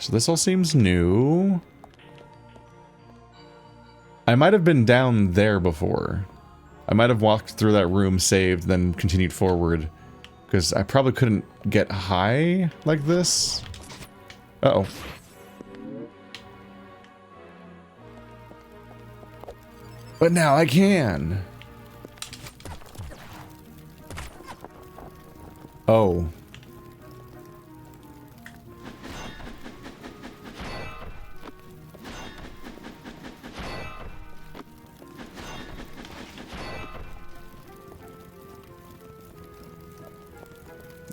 So this all seems new. I might have been down there before. I might have walked through that room, saved, then continued forward. Because I probably couldn't get high like this. Uh-oh. But now I can. Oh.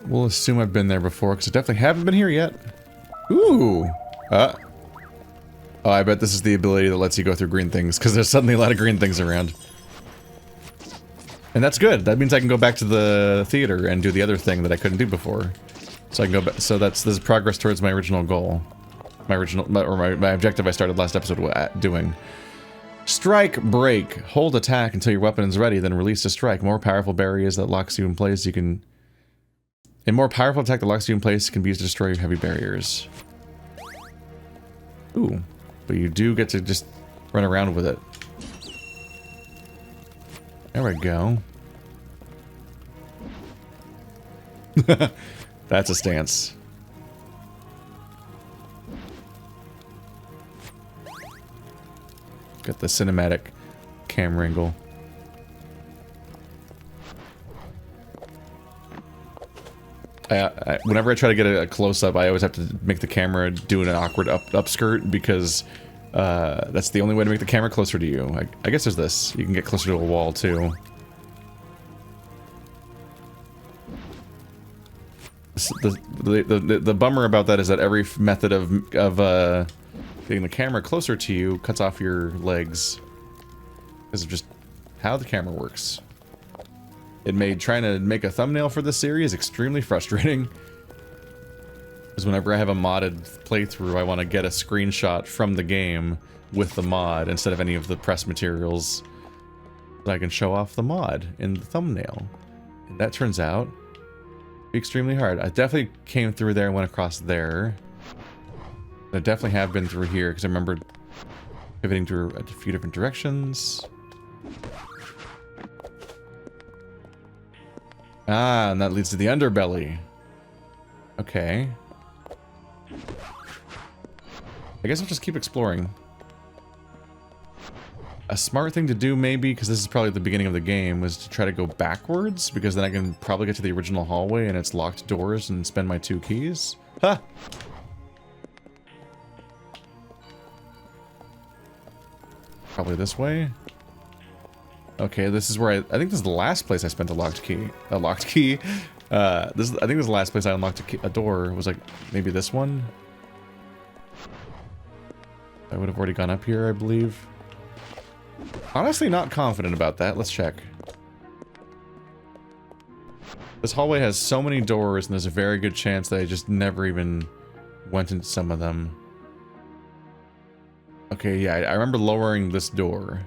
We'll assume I've been there before, because I definitely haven't been here yet. Ooh! Oh, I bet this is the ability that lets you go through green things, because there's suddenly a lot of green things around. And that's good. That means I can go back to the theater and do the other thing that I couldn't do before. So I can go back. So this is progress towards my original goal. My objective I started last episode doing. Strike, break. Hold attack until your weapon is ready, then release to strike. More powerful barriers that locks you in place. You can... A more powerful attack that locks you in place can be used to destroy heavy barriers. Ooh. But you do get to just run around with it. There we go. That's a stance. Got the cinematic camera angle. Whenever I try to get a close-up, I always have to make the camera do an awkward upskirt because that's the only way to make the camera closer to you. I guess there's this. You can get closer to a wall, too. The bummer about that is that every method of getting the camera closer to you cuts off your legs. Because of just how the camera works. It made trying to make a thumbnail for this series extremely frustrating. Because whenever I have a modded playthrough, I want to get a screenshot from the game with the mod instead of any of the press materials. So I can show off the mod in the thumbnail. And that turns out to be extremely hard. I definitely came through there and went across there. I definitely have been through here because I remember pivoting through a few different directions. Ah, and that leads to the underbelly. Okay. I guess I'll just keep exploring. A smart thing to do, maybe, because this is probably the beginning of the game, was to try to go backwards, because then I can probably get to the original hallway and its locked doors and spend my 2 keys. Ha! Probably this way. Okay, this is where I think this is the last place I spent a locked key. A locked key. I think this is the last place I unlocked a door. It was like maybe this one. I would have already gone up here, I believe. Honestly, not confident about that. Let's check. This hallway has so many doors, and there's a very good chance that I just never even went into some of them. Okay, yeah, I remember lowering this door.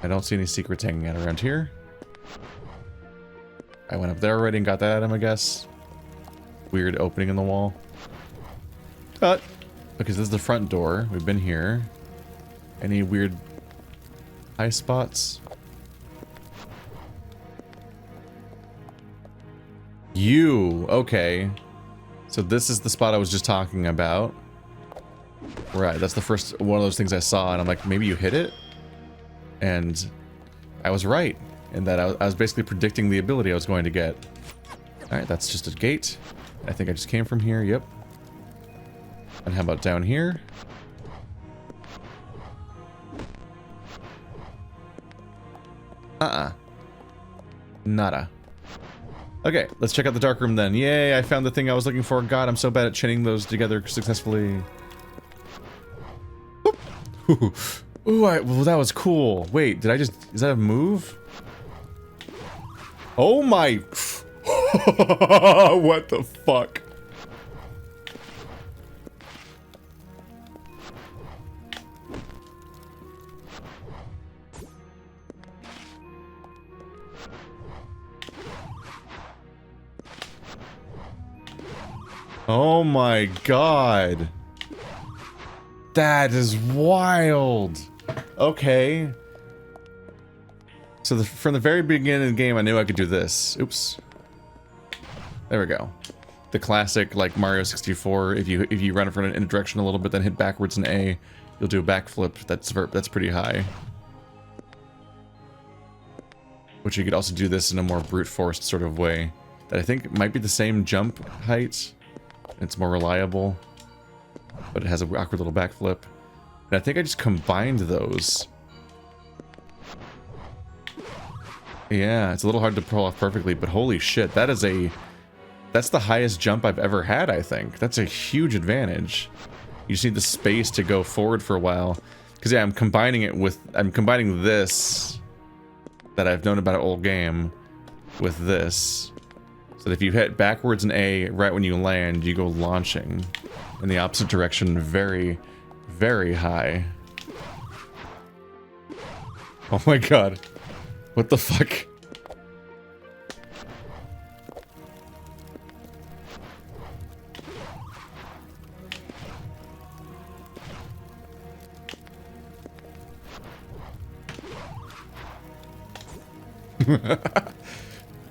I don't see any secrets hanging out around here. I went up there already and got that item, I guess. Weird opening in the wall. Cut! Because this is the front door. We've been here. Any weird high spots? Okay. So this is the spot I was just talking about. Right, that's the first one of those things I saw, and I'm like, maybe you hit it? And I was right, in that I was basically predicting the ability I was going to get. Alright, that's just a gate. I think I just came from here, yep. And how about down here? Nada. Okay, let's check out the dark room then. Yay, I found the thing I was looking for. God, I'm so bad at chaining those together successfully. Ooh, well, that was cool. Wait, did I just... Is that a move? Oh my... What the fuck? Oh my god. That is wild. Okay. So from the very beginning of the game, I knew I could do this. Oops. There we go. The classic, like Mario 64. If you run in a direction a little bit, then hit backwards and A, you'll do a backflip. That's pretty high. Which you could also do this in a more brute force sort of way. That I think might be the same jump height. It's more reliable. But it has an awkward little backflip. And I think I just combined those. Yeah, it's a little hard to pull off perfectly, but holy shit, that's the highest jump I've ever had, I think. That's a huge advantage. You just need the space to go forward for a while. Because yeah, I'm combining this that I've known about an old game with this. So that if you hit backwards and A right when you land, you go launching in the opposite direction very, very high. Oh my god. What the fuck?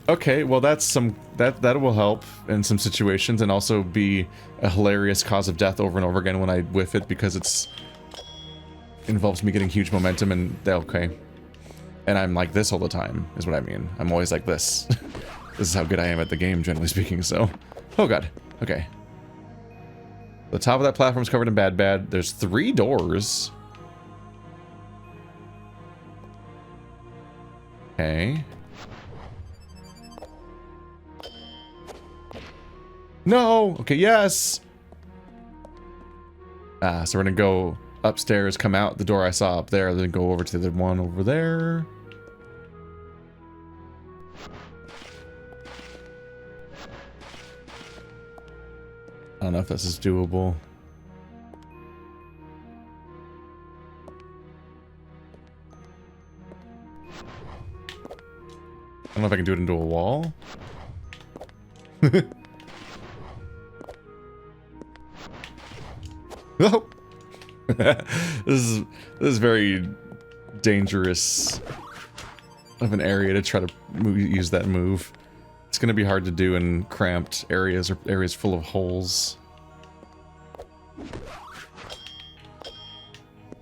Okay, well that will help in some situations and also be a hilarious cause of death over and over again when I whiff it because involves me getting huge momentum and okay. And I'm like this all the time, is what I mean. I'm always like this. This is how good I am at the game, generally speaking, so. Oh god. Okay. The top of that platform is covered in bad. There's 3 doors. Okay. No! Okay, yes! Ah, so we're gonna go upstairs, come out the door I saw up there, then go over to the one over there. I don't know if this is doable. I don't know if I can do it into a wall. Oh! This is very dangerous of an area to try to use that move. It's gonna be hard to do in cramped areas or areas full of holes.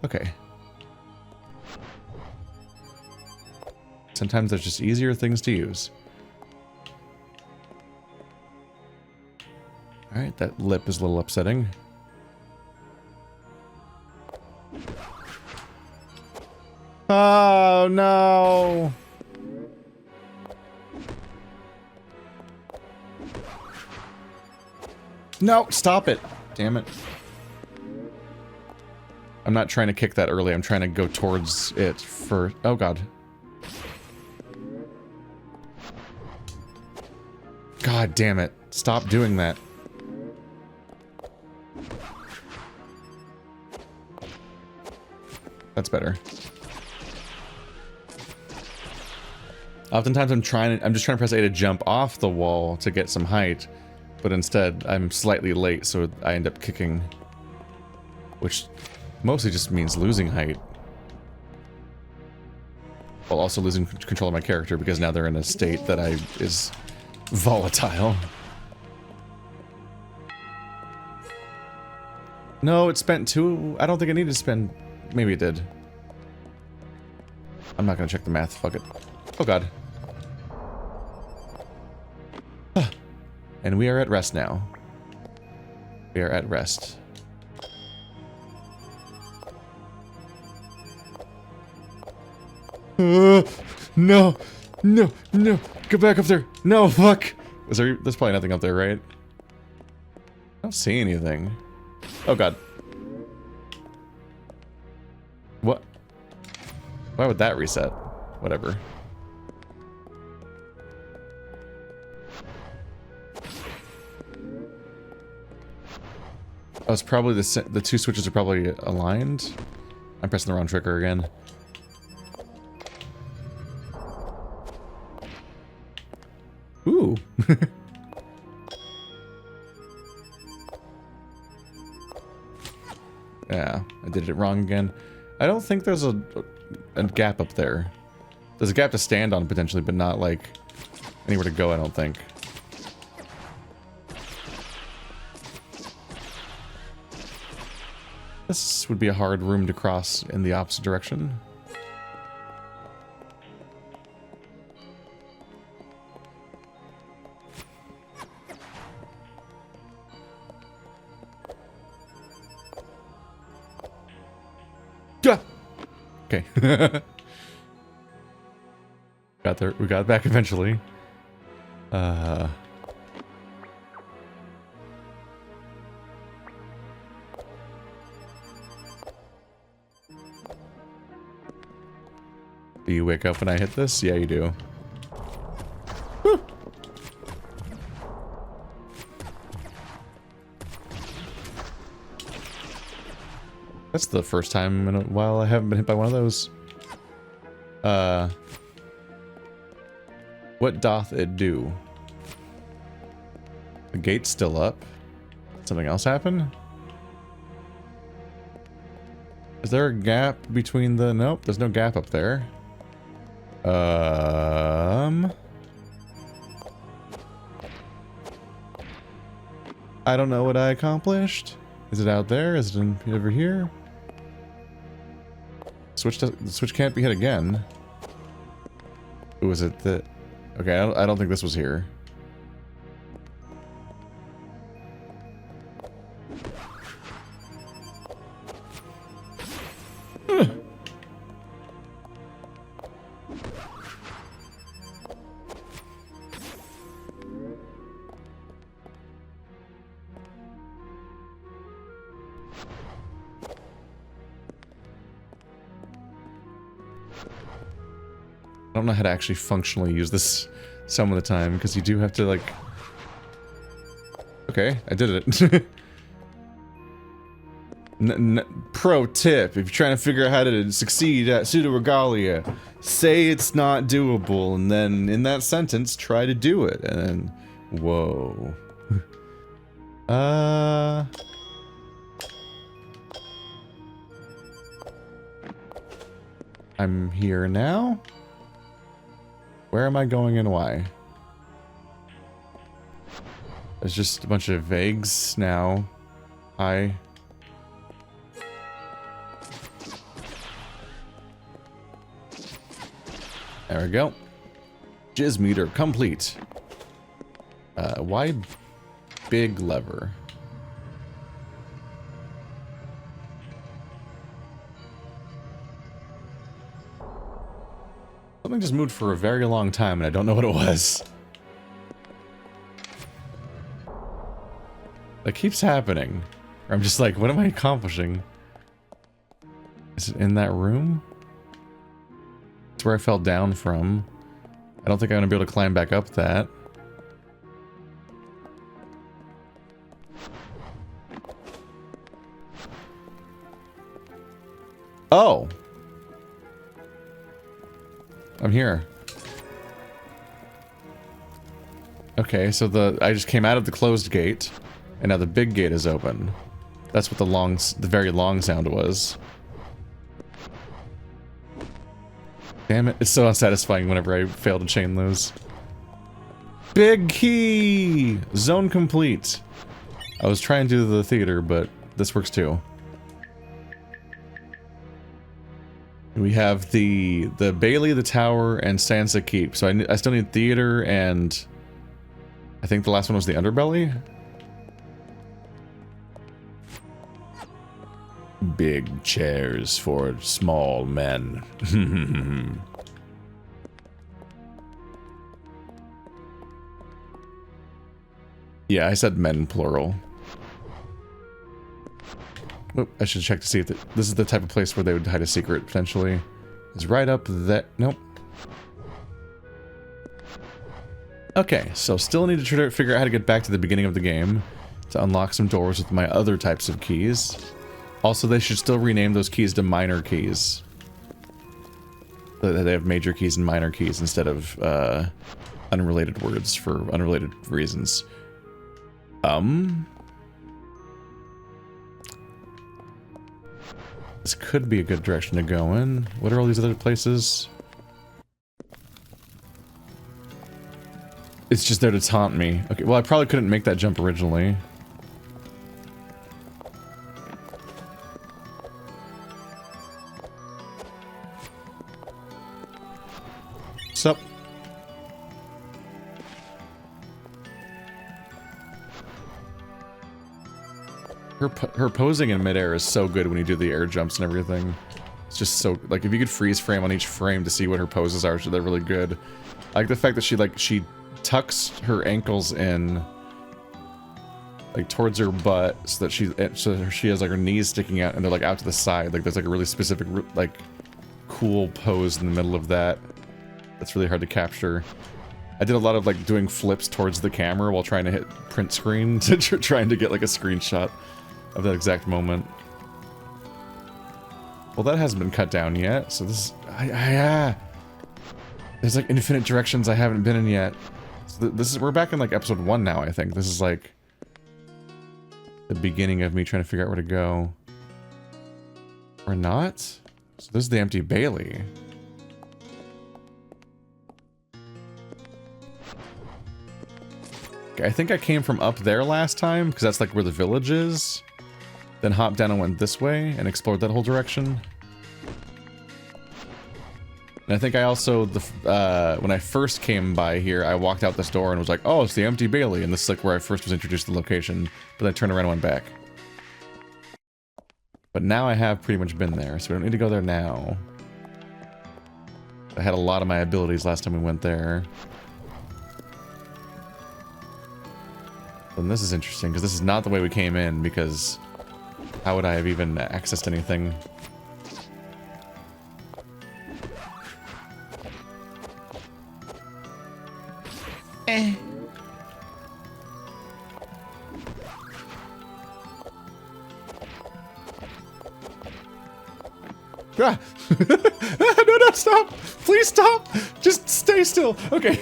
Okay. Sometimes there's just easier things to use. Alright, that lip is a little upsetting. Oh no! No, stop it! Damn it. I'm not trying to kick that early, I'm trying to go towards it for... Oh god. God damn it. Stop doing that. That's better. Oftentimes I'm just trying to press A to jump off the wall to get some height, but instead I'm slightly late, so I end up kicking. Which mostly just means losing height. While also losing control of my character because now they're in a state that is volatile. No, it spent 2. I don't think I needed to spend. Maybe it did. I'm not gonna check the math. Fuck it. Oh god. And we are at rest now. We are at rest. No! No! No! Get back up there! No! Fuck! There's probably nothing up there, right? I don't see anything. Oh god. What? Why would that reset? Whatever. Oh, it's probably the 2 switches are probably aligned. I'm pressing the wrong trigger again. Ooh. Yeah, I did it wrong again. I don't think there's a gap up there. There's a gap to stand on potentially, but not like anywhere to go, I don't think. This would be a hard room to cross in the opposite direction. Okay. Got there. We got back eventually. Do you wake up when I hit this? Yeah, you do. Woo. That's the first time in a while I haven't been hit by one of those. What doth it do? The gate's still up. Something else happen? Is there a gap between the... Nope, there's no gap up there. I don't know what I accomplished. Is it out there? Is it over here? The switch can't be hit again. Ooh, is it the... Okay, I don't think this was here. I don't know how to actually functionally use this some of the time, because you do have to, like... Okay, I did it. Pro tip, if you're trying to figure out how to succeed at Pseudoregalia, say it's not doable, and then in that sentence, try to do it, and then... Whoa. I'm here now? Where am I going and why? There's just a bunch of eggs now. Hi. There we go. Jizz meter complete. Why big lever? Something just moved for a very long time and I don't know what it was. That keeps happening. Or I'm just like, what am I accomplishing? Is it in that room? It's where I fell down from. I don't think I'm gonna be able to climb back up that. Oh! I'm here. Okay, so I just came out of the closed gate, and now the big gate is open. That's what the very long sound was. Damn it, it's so unsatisfying whenever I fail to chain those. Big key! Zone complete. I was trying to do the theater, but this works too. We have the Bailey, the Tower, and Sansa Keep. So I still need theater, and I think the last one was the Underbelly. Big chairs for small men. Yeah, I said men plural. Oop, I should check to see if this is the type of place where they would hide a secret, potentially. It's right up that... Nope. Okay, so still need to try to figure out how to get back to the beginning of the game to unlock some doors with my other types of keys. Also, they should still rename those keys to minor keys. So that they have major keys and minor keys instead of unrelated words for unrelated reasons. This could be a good direction to go in. What are all these other places? It's just there to taunt me. Okay, well, I probably couldn't make that jump originally. Sup? Her posing in midair is so good when you do the air jumps and everything. It's just so, like, if you could freeze frame on each frame to see what her poses are, so they're really good. I like the fact that she tucks her ankles in, like, towards her butt, so that she has, like, her knees sticking out and they're, like, out to the side. Like, there's, like, a really specific, like, cool pose in the middle of that. That's really hard to capture. I did a lot of, like, doing flips towards the camera while trying to hit print screen, trying to get, like, a screenshot of that exact moment. Well, that hasn't been cut down yet, so this is... There's, like, infinite directions I haven't been in yet. So this is... We're back in, like, episode 1 now, I think. This is, like, the beginning of me trying to figure out where to go. Or not? So this is the empty Bailey. Okay, I think I came from up there last time, because that's, like, where the village is. Then hopped down and went this way and explored that whole direction. And I think I also, when I first came by here, I walked out this door and was like, oh, it's the empty Bailey. And this is like where I first was introduced to the location. But then I turned around and went back. But now I have pretty much been there, so we don't need to go there now. I had a lot of my abilities last time we went there. And this is interesting, because this is not the way we came in, because... How would I have even accessed anything? Ah! No, stop! Please stop! Just stay still! Okay.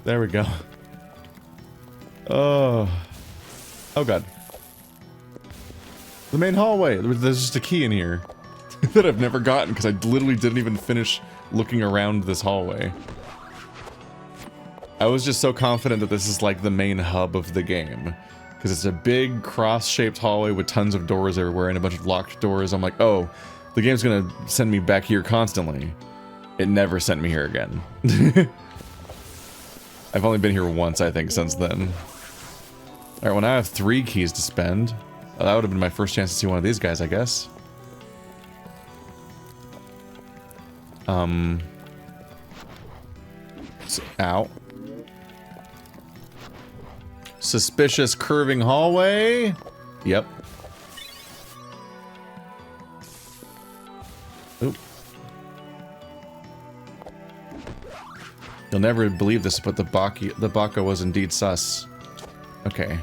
There we go. Oh god. The main hallway. There's just a key in here that I've never gotten because I literally didn't even finish looking around this hallway. I was just so confident that this is like the main hub of the game because it's a big cross-shaped hallway with tons of doors everywhere and a bunch of locked doors. I'm like, oh, the game's gonna send me back here constantly. It never sent me here again. I've only been here once, I think, since then. Alright, well now I have 3 keys to spend. That would have been my first chance to see one of these guys, I guess. Ow. Suspicious curving hallway. Yep. Oop. You'll never believe this, but the Baka was indeed sus. Okay.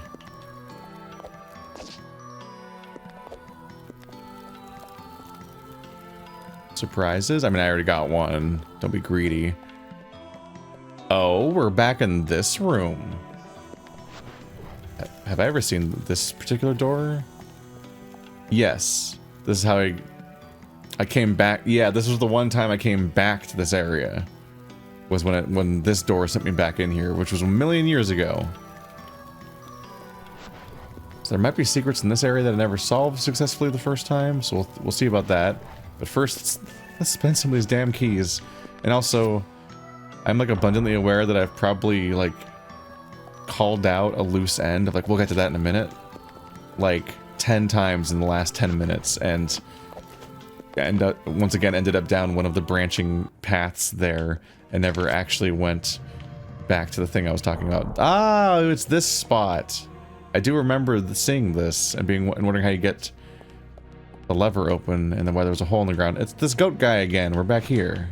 Surprises? I mean, I already got one. Don't be greedy. Oh, we're back in this room. Have I ever seen this particular door? Yes. This is how I came back. Yeah, this was the one time I came back to this area. Was when this door sent me back in here, which was a million years ago. So there might be secrets in this area that I never solved successfully the first time, so we'll see about that. But first, let's spend some of these damn keys. And also, I'm like abundantly aware that I've probably like called out a loose end of like, we'll get to that in a minute, like 10 times in the last 10 minutes, and once again ended up down one of the branching paths there and never actually went back to the thing I was talking about. Ah, it's this spot. I do remember seeing this and wondering how you get the lever open and then why there was a hole in the ground. It's this goat guy again. We're back here.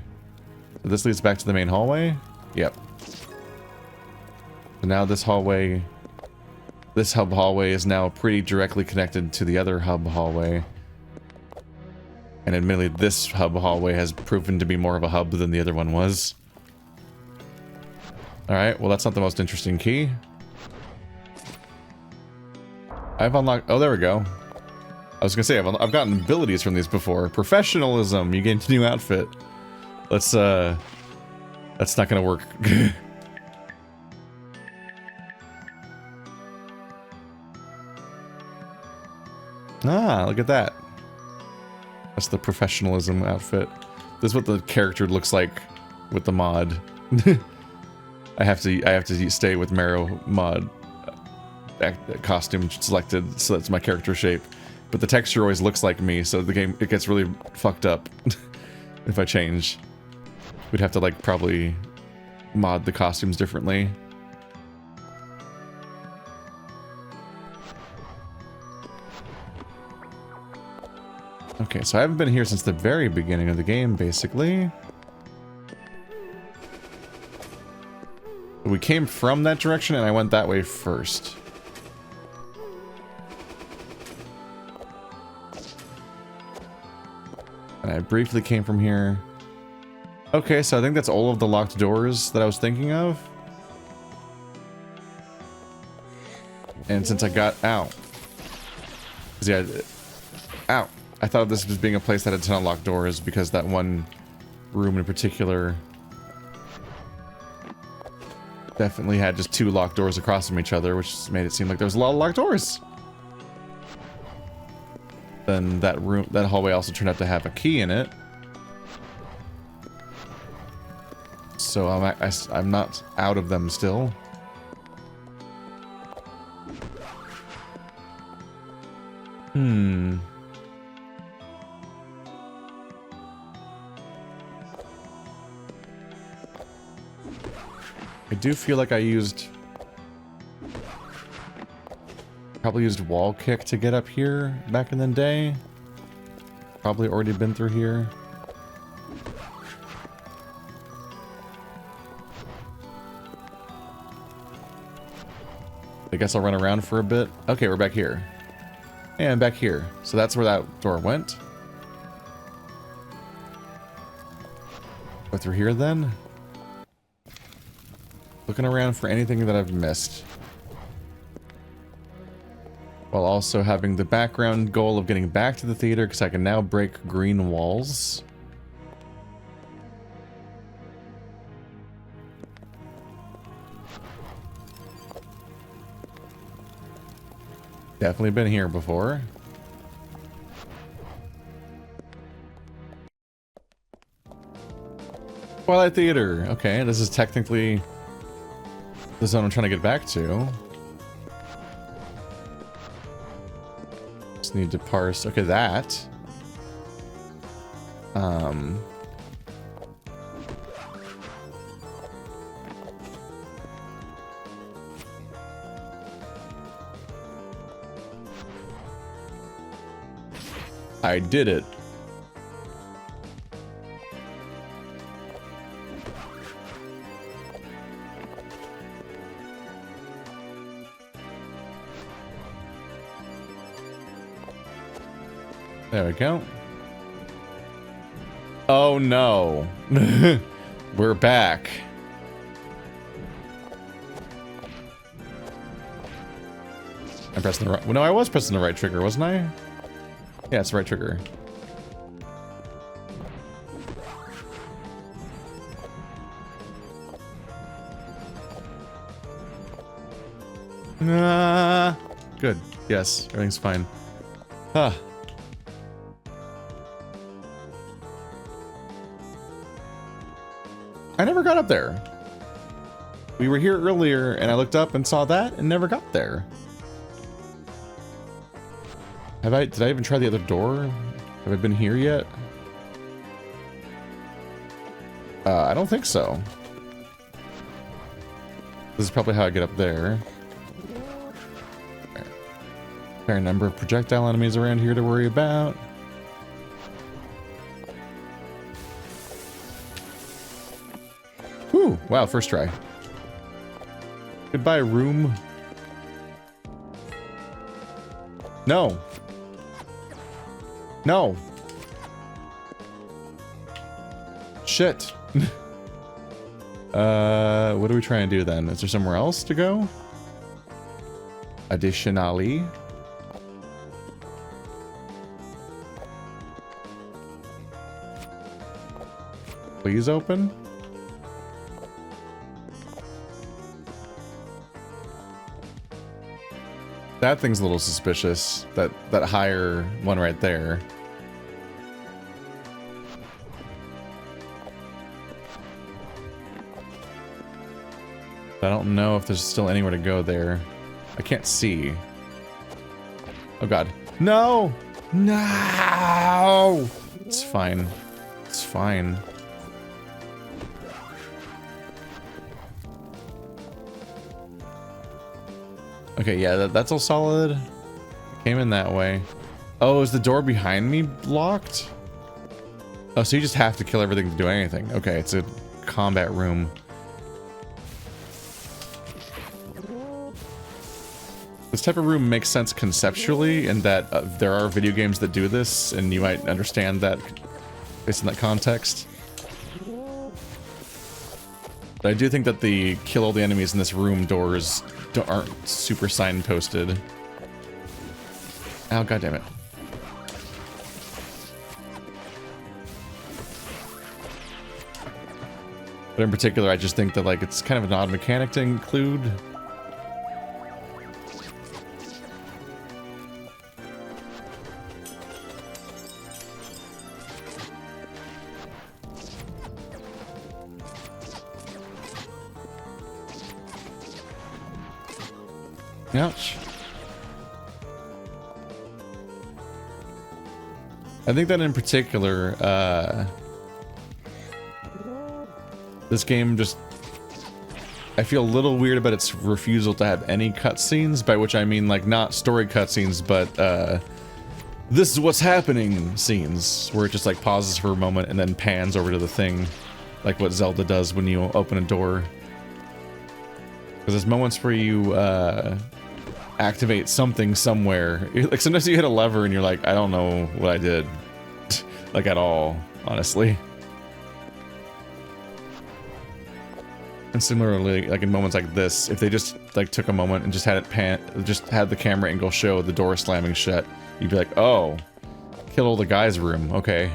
So this leads back to the main hallway? Yep. So now this hallway, this hub hallway is now pretty directly connected to the other hub hallway. And admittedly, this hub hallway has proven to be more of a hub than the other one was. Alright, well that's not the most interesting key. I've unlocked... Oh, there we go. I was gonna say, I've gotten abilities from these before. Professionalism, you get a new outfit. Let's, that's not gonna work. Ah, look at that. That's the professionalism outfit. This is what the character looks like with the mod. I have to stay with Marrow mod costume selected, so that's my character shape. But the texture always looks like me, so the game, it gets really fucked up if I change. We'd have to like probably mod the costumes differently. Okay, so I haven't been here since the very beginning of the game, basically. We came from that direction, and I went that way first. And I briefly came from here. Okay, so I think that's all of the locked doors that I was thinking of. And since I got out... Yeah, ow. I thought of this as being a place that had 10 unlocked doors because that one room in particular definitely had just 2 locked doors across from each other, which made it seem like there was a lot of locked doors. Then that hallway also turned out to have a key in it. So I'm not out of them still. I do feel like I probably used wall kick to get up here back in the day. Probably already been through here. I guess I'll run around for a bit. Okay, we're back here. And back here. So that's where that door went. Go through here then. Looking around for anything that I've missed. While also having the background goal of getting back to the theater because I can now break green walls. Definitely been here before. Twilight Theater. Okay, this is technically the zone I'm trying to get back to. Just need to parse. Okay, that. I did it. There we go. Oh no. We're back. I'm pressing the right... Well, no, I was pressing the right trigger, wasn't I? Yeah, it's the right trigger. Good. Yes, everything's fine. Huh. I never got up there. We were here earlier, and I looked up and saw that, and never got there. Did I even try the other door? Have I been here yet? I don't think so. This is probably how I get up there. Fair number of projectile enemies around here to worry about. Whew, wow, first try. Goodbye, room. No. No. Shit. What do we try and do then? Is there somewhere else to go? Additionally. please open? That thing's a little suspicious. That higher one right there. I don't know if there's still anywhere to go there. I can't see. Oh god. No! No! It's fine. It's fine. Okay, yeah, that's all solid. Came in that way. Oh, is the door behind me locked? Oh, so you just have to kill everything to do anything. Okay, it's a combat room. This type of room makes sense conceptually in that there are video games that do this, and you might understand that based on that context. But I do think that the kill all the enemies in this room doors aren't super signposted. Oh, goddammit. But in particular, I just think that, like, it's kind of an odd mechanic to include. Ouch. I think that in particular, this game just... I feel a little weird about its refusal to have any cutscenes, by which I mean, like, not story cutscenes, but, this is what's happening scenes, where it just, like, pauses for a moment and then pans over to the thing, like what Zelda does when you open a door. Because there's moments where you, activate something somewhere. Like, sometimes you hit a lever and you're like, I don't know what I did. Like, at all, honestly. And similarly, like, in moments like this, if they just, like, took a moment and just had it just had the camera angle show the door slamming shut, you'd be like, oh, kill the guy's room, okay.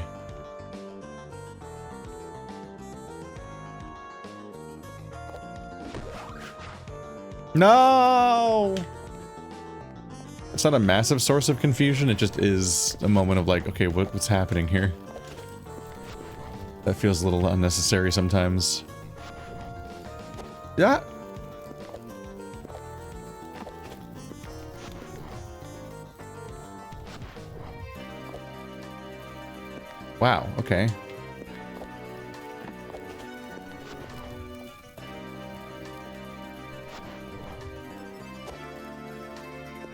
No! It's not a massive source of confusion, it just is a moment of like, okay, what's happening here? That feels a little unnecessary sometimes. Yeah. Wow, okay.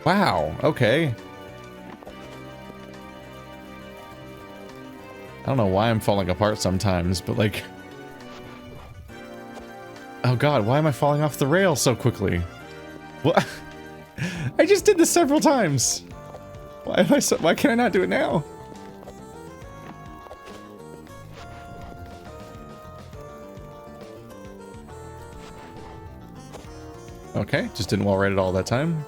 Wow, okay. I don't know why I'm falling apart sometimes, but like... Oh god, why am I falling off the rail so quickly? What? I just did this several times! Why can I not do it now? Okay, just didn't wall ride it all that time.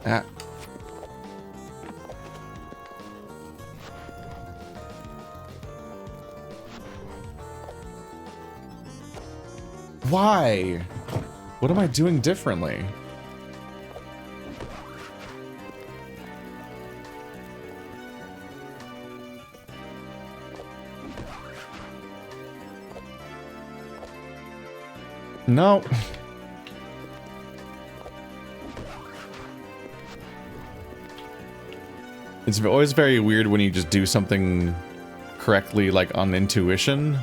Ah. Why? What am I doing differently? No. It's always very weird when you just do something correctly, like, on intuition,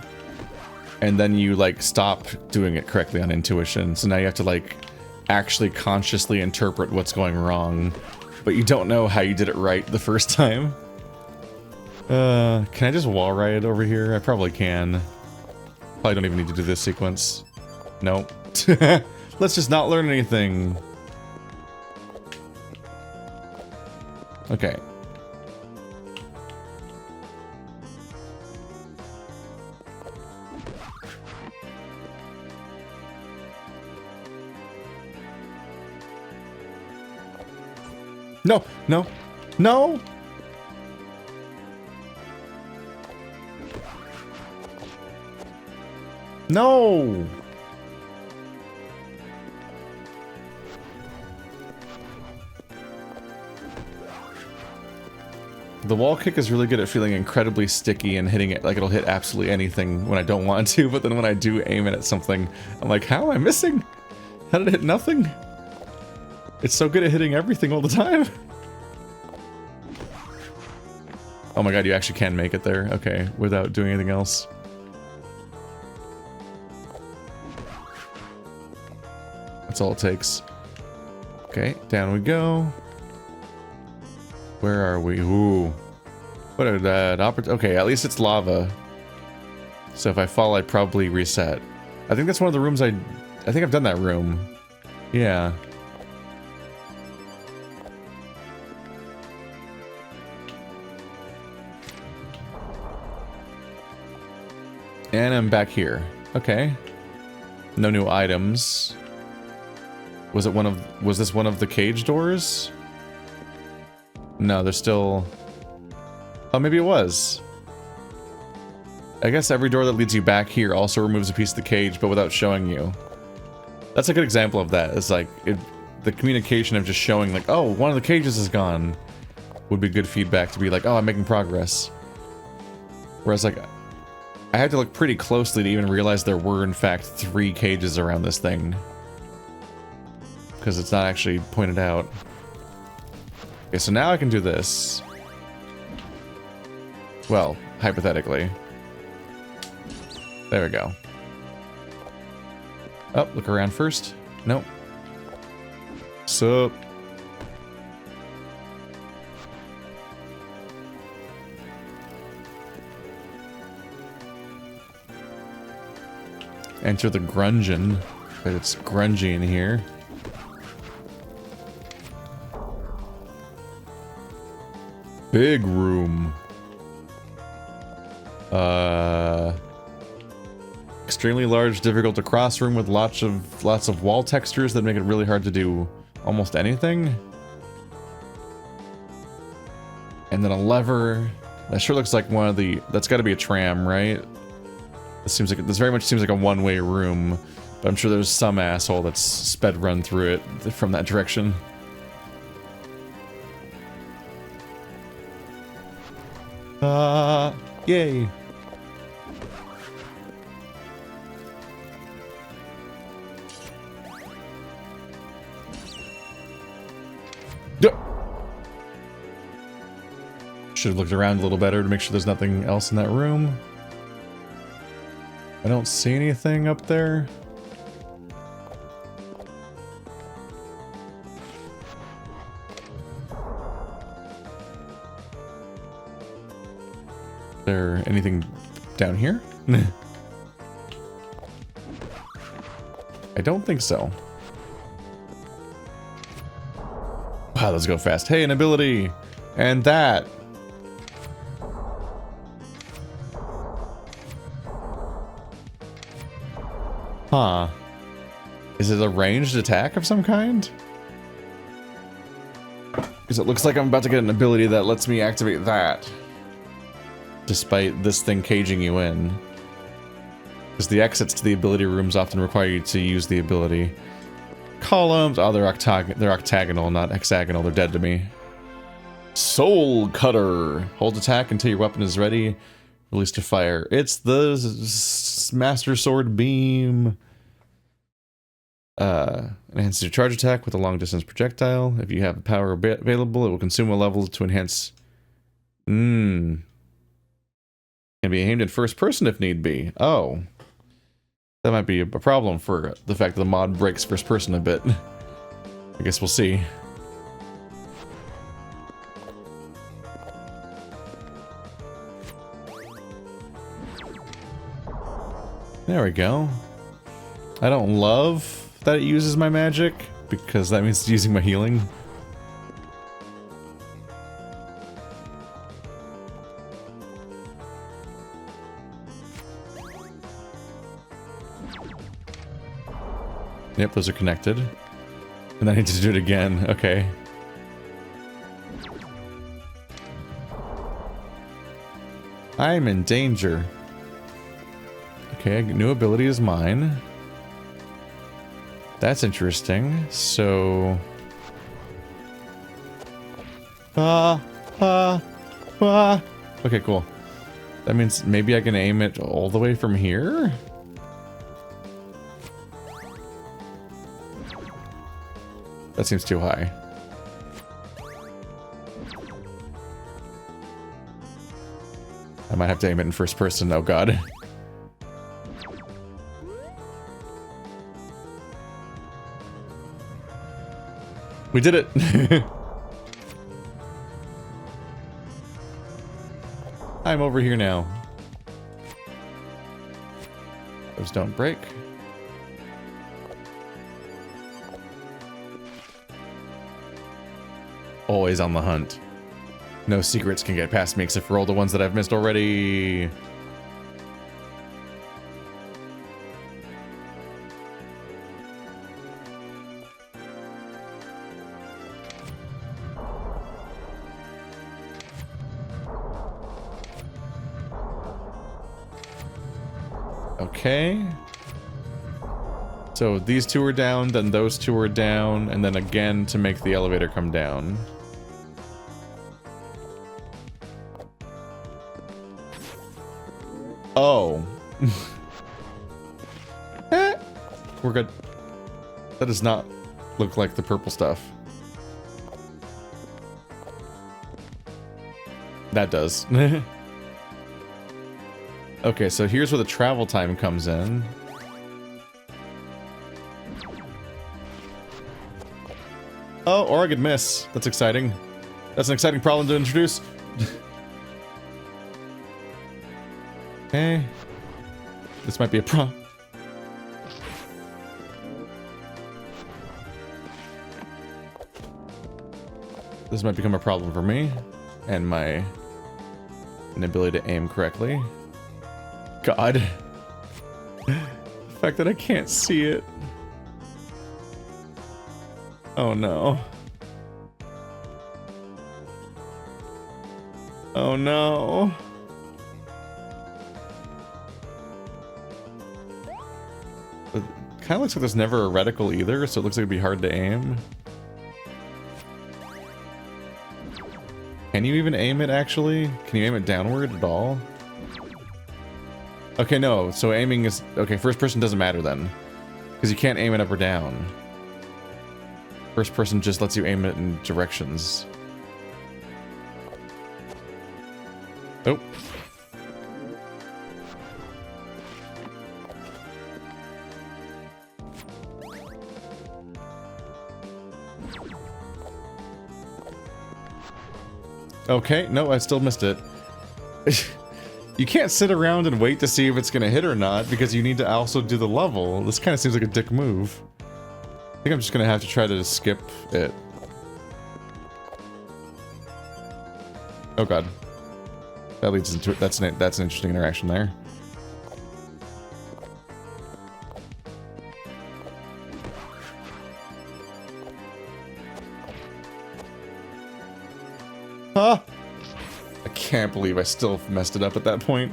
and then you, like, stop doing it correctly on intuition. So now you have to, like, actually consciously interpret what's going wrong, but you don't know how you did it right the first time. Can I just wall ride over here? I probably can. Probably don't even need to do this sequence. Nope. Let's just not learn anything. Okay. No, no, no! No! The wall kick is really good at feeling incredibly sticky and hitting it like it'll hit absolutely anything when I don't want to, but then when I do aim it at something, I'm like, how am I missing? How did it hit nothing? It's so good at hitting everything all the time. Oh my god, you actually can make it there. Okay, without doing anything else. That's all it takes. Okay, down we go. Where are we? Ooh. What are that? Okay, at least it's lava. So if I fall, I probably reset. I think that's one of the rooms I think I've done that room. Yeah. And I'm back here. Okay. No new items. Was this one of the cage doors? No, there's still... Oh, maybe it was. I guess every door that leads you back here also removes a piece of the cage, but without showing you. That's a good example of that. It's like, the communication of just showing, like, oh, one of the cages is gone, would be good feedback to be like, oh, I'm making progress. Whereas, like, I had to look pretty closely to even realize there were, in fact, 3 cages around this thing. Because it's not actually pointed out. Okay, so now I can do this. Well, hypothetically. There we go. Oh, look around first. Nope. Sup? Enter the grungeon. But it's grungy in here. Big room. Extremely large, difficult to cross room with lots of wall textures that make it really hard to do almost anything. And then a lever. That sure looks like one of the... That's got to be a tram, right? This very much seems like a one-way room, but I'm sure there's some asshole that's sped run through it from that direction. Yay. Should have looked around a little better to make sure there's nothing else in that room. I don't see anything up there. Is there anything down here? I don't think so. Wow, let's go fast. Hey, an ability! And that! Huh. Is it a ranged attack of some kind? Because it looks like I'm about to get an ability that lets me activate that. Despite this thing caging you in. Because the exits to the ability rooms often require you to use the ability. Columns! Oh, they're octagonal, not hexagonal. They're dead to me. Soul Cutter! Hold attack until your weapon is ready. Release to fire. It's the Master Sword Beam. Enhances your charge attack with a long distance projectile. If you have the power available, it will consume a level to enhance... Can be aimed in first person if need be. Oh. That might be a problem for the fact that the mod breaks first person a bit. I guess we'll see. There we go. I don't love that it uses my magic, because that means it's using my healing. Yep, those are connected. And I need to do it again. Okay. I'm in danger. Okay, new ability is mine. That's interesting. So... Okay, cool. That means maybe I can aim it all the way from here? That seems too high. I might have to aim it in first person. Oh god. We did it! I'm over here now. Those don't break. Always on the hunt. No secrets can get past me except for all the ones that I've missed already. Okay. So these two are down, then those two are down, and then again to make the elevator come down. Oh. We're good. That does not look like the purple stuff. That does. Okay, so here's where the travel time comes in. Oh, or I could miss. That's exciting. That's an exciting problem to introduce. Okay. This might be a problem. This might become a problem for me and my inability to aim correctly. God. The fact that I can't see it. Oh no. Oh no. It kind of looks like there's never a reticle either, so it looks like it'd be hard to aim. Can you even aim it actually? Can you aim it downward at all? Okay, no, so aiming is... Okay, first person doesn't matter then. Because you can't aim it up or down. First person just lets you aim it in directions. Oh. Okay, no, I still missed it. You can't sit around and wait to see if it's gonna hit or not, because you need to also do the level. This kind of seems like a dick move. I think I'm just gonna have to try to skip it. Oh god. That leads into it. That's an interesting interaction there. Huh? I can't believe I still messed it up at that point.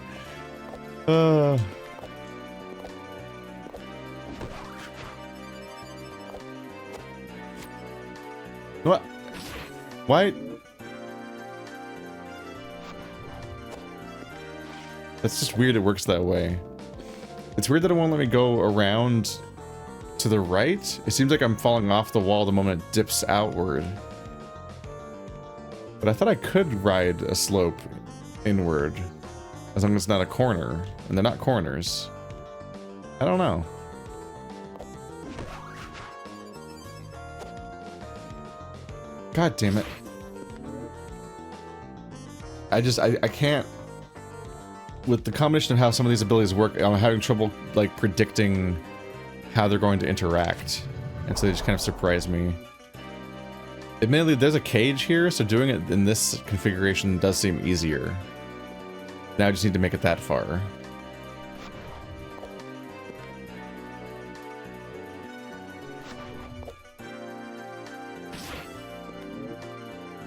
What? Why? That's just weird it works that way. It's weird that it won't let me go around to the right. It seems like I'm falling off the wall the moment it dips outward. But I thought I could ride a slope inward, as long as it's not a corner, and they're not corners. I don't know. God damn it. I can't... With the combination of how some of these abilities work, I'm having trouble, like, predicting how they're going to interact. And so they just kind of surprise me. Admittedly, there's a cage here, so doing it in this configuration does seem easier. Now I just need to make it that far.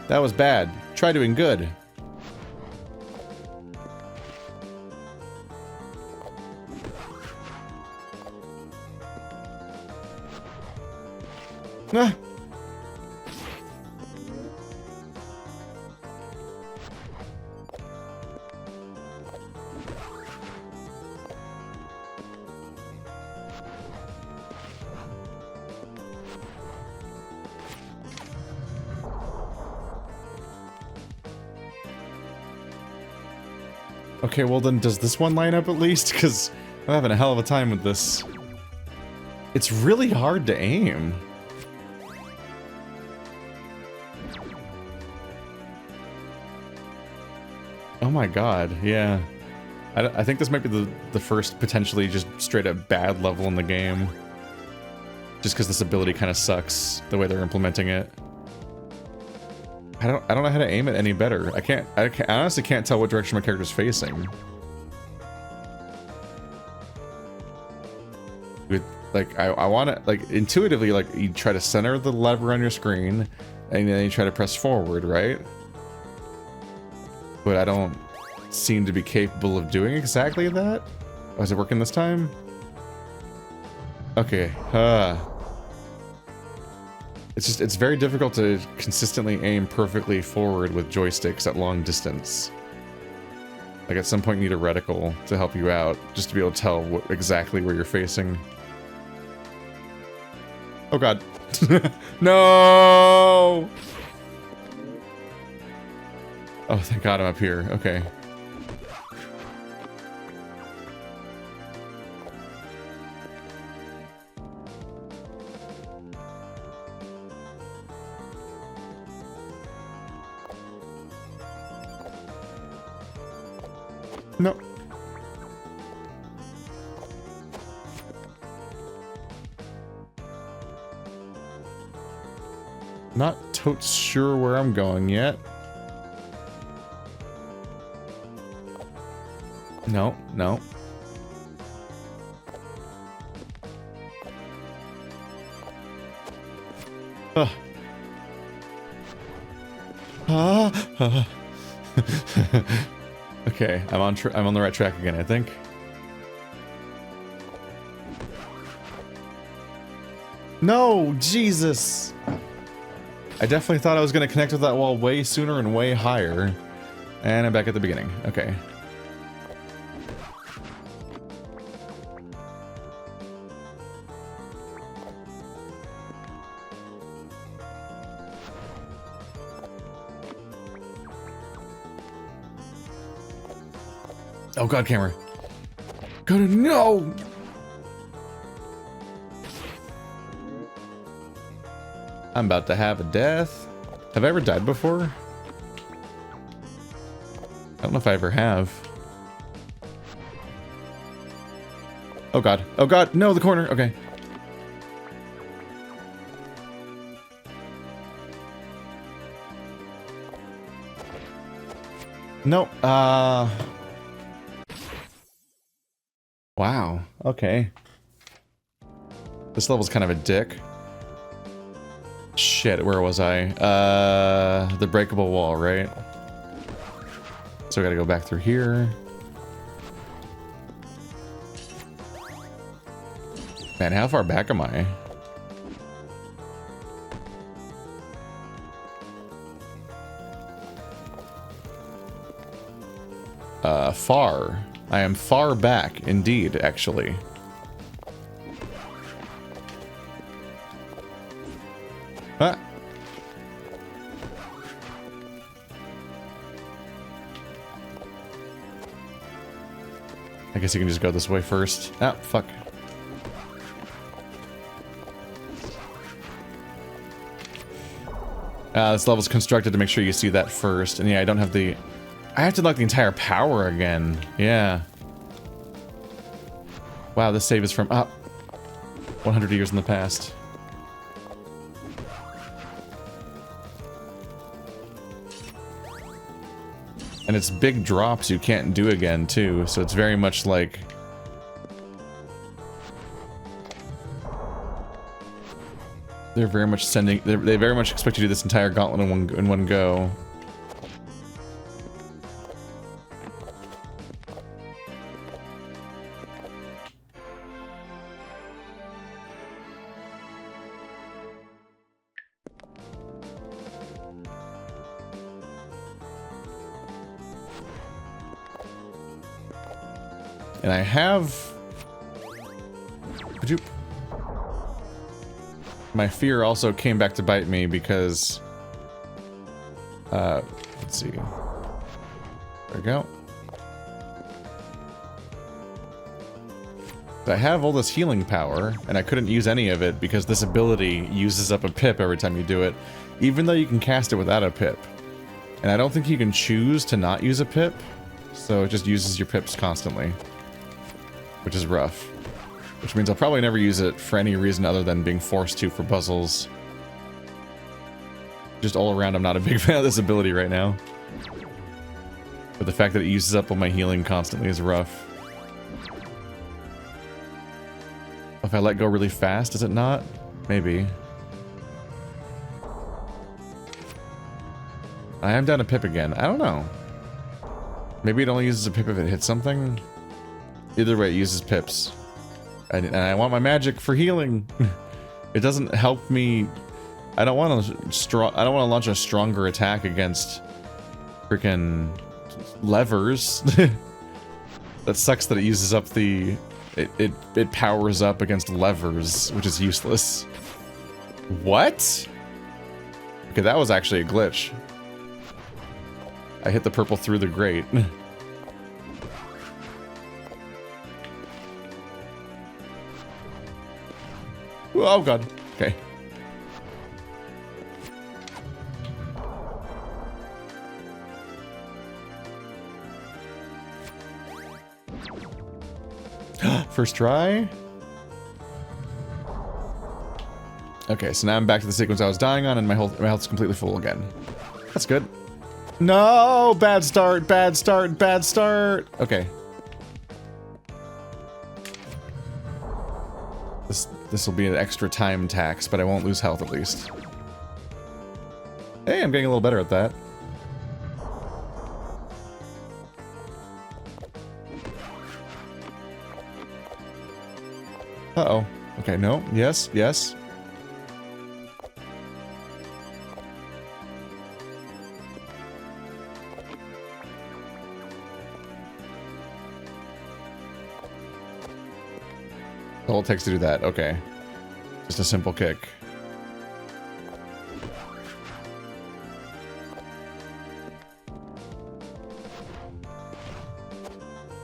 That was bad. Try doing good. Ah. Okay, well then does this one line up at least? Because I'm having a hell of a time with this. It's really hard to aim. Oh my god, yeah. I think this might be the first potentially just straight up bad level in the game. Just because this ability kind of sucks, the way they're implementing it. I don't know how to aim it any better. I honestly can't tell what direction my character's facing. Like, I want to, like, intuitively, like, you try to center the lever on your screen, and then you try to press forward, right? But I don't seem to be capable of doing exactly that. Oh, is it working this time? Okay, it's very difficult to consistently aim perfectly forward with joysticks at long distance. Like, at some point you need a reticle to help you out, just to be able to tell exactly where you're facing. Oh god. No! Oh, thank god I'm up here. Okay. No. Not totes sure where I'm going yet. No, no. Ugh. Okay, I'm on the right track again, I think. No, Jesus. I definitely thought I was going to connect with that wall way sooner and way higher. And I'm back at the beginning. Okay. Oh god, camera. Go to no! I'm about to have a death. Have I ever died before? I don't know if I ever have. Oh god. Oh god, no, the corner. Okay. No, wow, okay. This level's kind of a dick. Shit, where was I? The breakable wall, right? So I gotta go back through here. Man, how far back am I? Far. I am far back, indeed, actually. Ah. I guess you can just go this way first. Ah, fuck. This level's constructed to make sure you see that first. And yeah, I don't have the... I have to unlock the entire power again. Yeah. Wow, this save is from 100 years in the past. And it's big drops you can't do again, too. So it's very much like... They're very much sending... They very much expect you to do this entire gauntlet in one go. And I have... Could you... My fear also came back to bite me because... let's see. There we go. I have all this healing power, and I couldn't use any of it because this ability uses up a pip every time you do it, even though you can cast it without a pip. And I don't think you can choose to not use a pip, so it just uses your pips constantly, which is rough. Which means I'll probably never use it for any reason other than being forced to for puzzles. Just all around, I'm not a big fan of this ability right now. But the fact that it uses up all my healing constantly is rough. If I let go really fast, does it not? Maybe. I am down a pip again. I don't know. Maybe it only uses a pip if it hits something? Either way, it uses pips. And I want my magic for healing. It doesn't help me. I don't want to launch a stronger attack against freaking levers. That sucks that it uses up the... It powers up against levers, which is useless. What? Okay, that was actually a glitch. I hit the purple through the grate. Oh god. Okay. First try. Okay, so now I'm back to the sequence I was dying on, and my health's completely full again. That's good. No! Bad start, bad start, bad start! Okay. This will be an extra time tax, but I won't lose health at least. Hey, I'm getting a little better at that. Uh-oh. Okay, no. Yes, yes. All it takes to do that. Okay. Just a simple kick.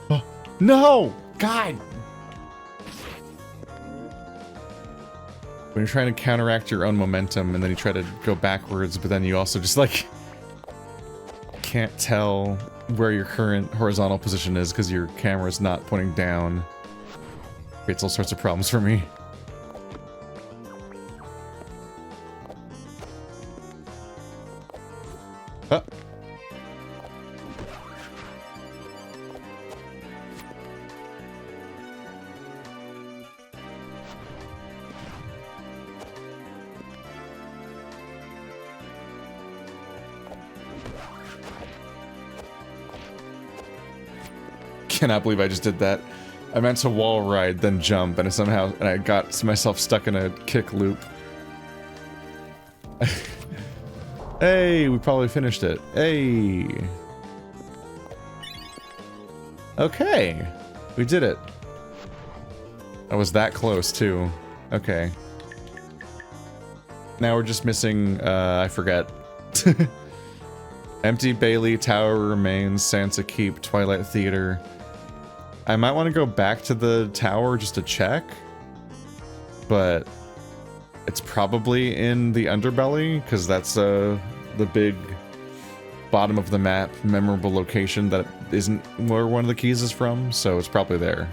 Oh, no! God! When you're trying to counteract your own momentum and then you try to go backwards, but then you also just like can't tell where your current horizontal position is because your camera's not pointing down. Creates all sorts of problems for me. Oh. Cannot believe I just did that. I meant to wall ride, then jump, and I got myself stuck in a kick loop. Hey, we probably finished it. Hey. Okay. We did it. I was that close, too. Okay. Now we're just missing, I forget. Empty Bailey, Tower Remains, Sansa Keep, Twilight Theater. I might want to go back to the tower just to check, but it's probably in the underbelly, because that's the big bottom of the map memorable location that isn't where one of the keys is from, so it's probably there.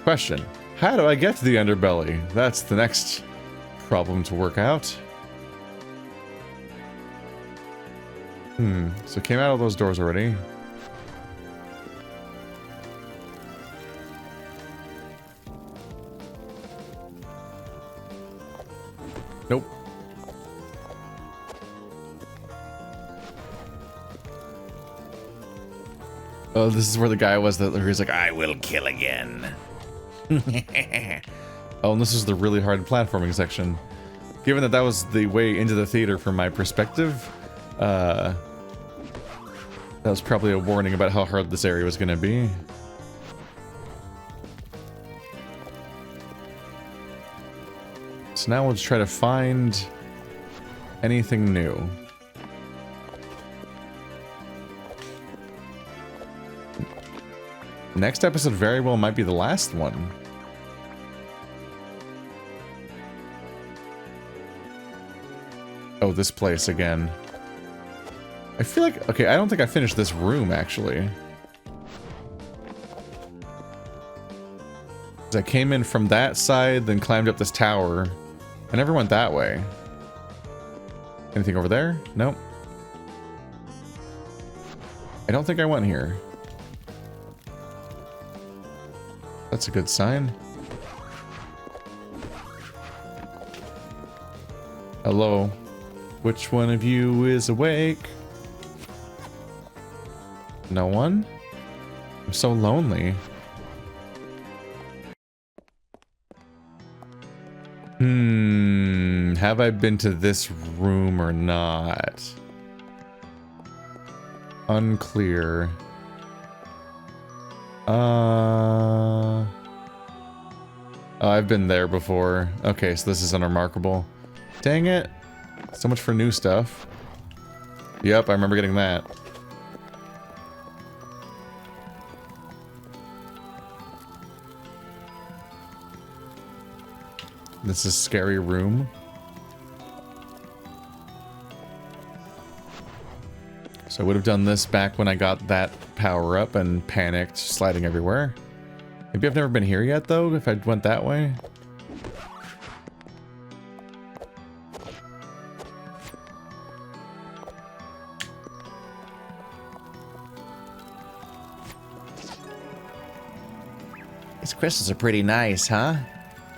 Question: how do I get to the underbelly? That's the next problem to work out. So came out of those doors already. Nope. Oh, this is where the guy was that he was like, I will kill again. Oh, and this is the really hard platforming section. Given that that was the way into the theater from my perspective, That was probably a warning about how hard this area was going to be. So now let's try to find anything new. Next episode very well might be the last one. Oh, this place again. I feel like... Okay, I don't think I finished this room, actually. I came in from that side, then climbed up this tower. I never went that way. Anything over there? Nope. I don't think I went here. That's a good sign. Hello. Which one of you is awake? No one? I'm so lonely. Have I been to this room or not? Unclear. Oh, I've been there before. Okay, so this is unremarkable. Dang it. So much for new stuff. Yep, I remember getting that. This is a scary room. So I would have done this back when I got that power up and panicked, sliding everywhere. Maybe I've never been here yet, though, if I went that way. These crystals are pretty nice, huh?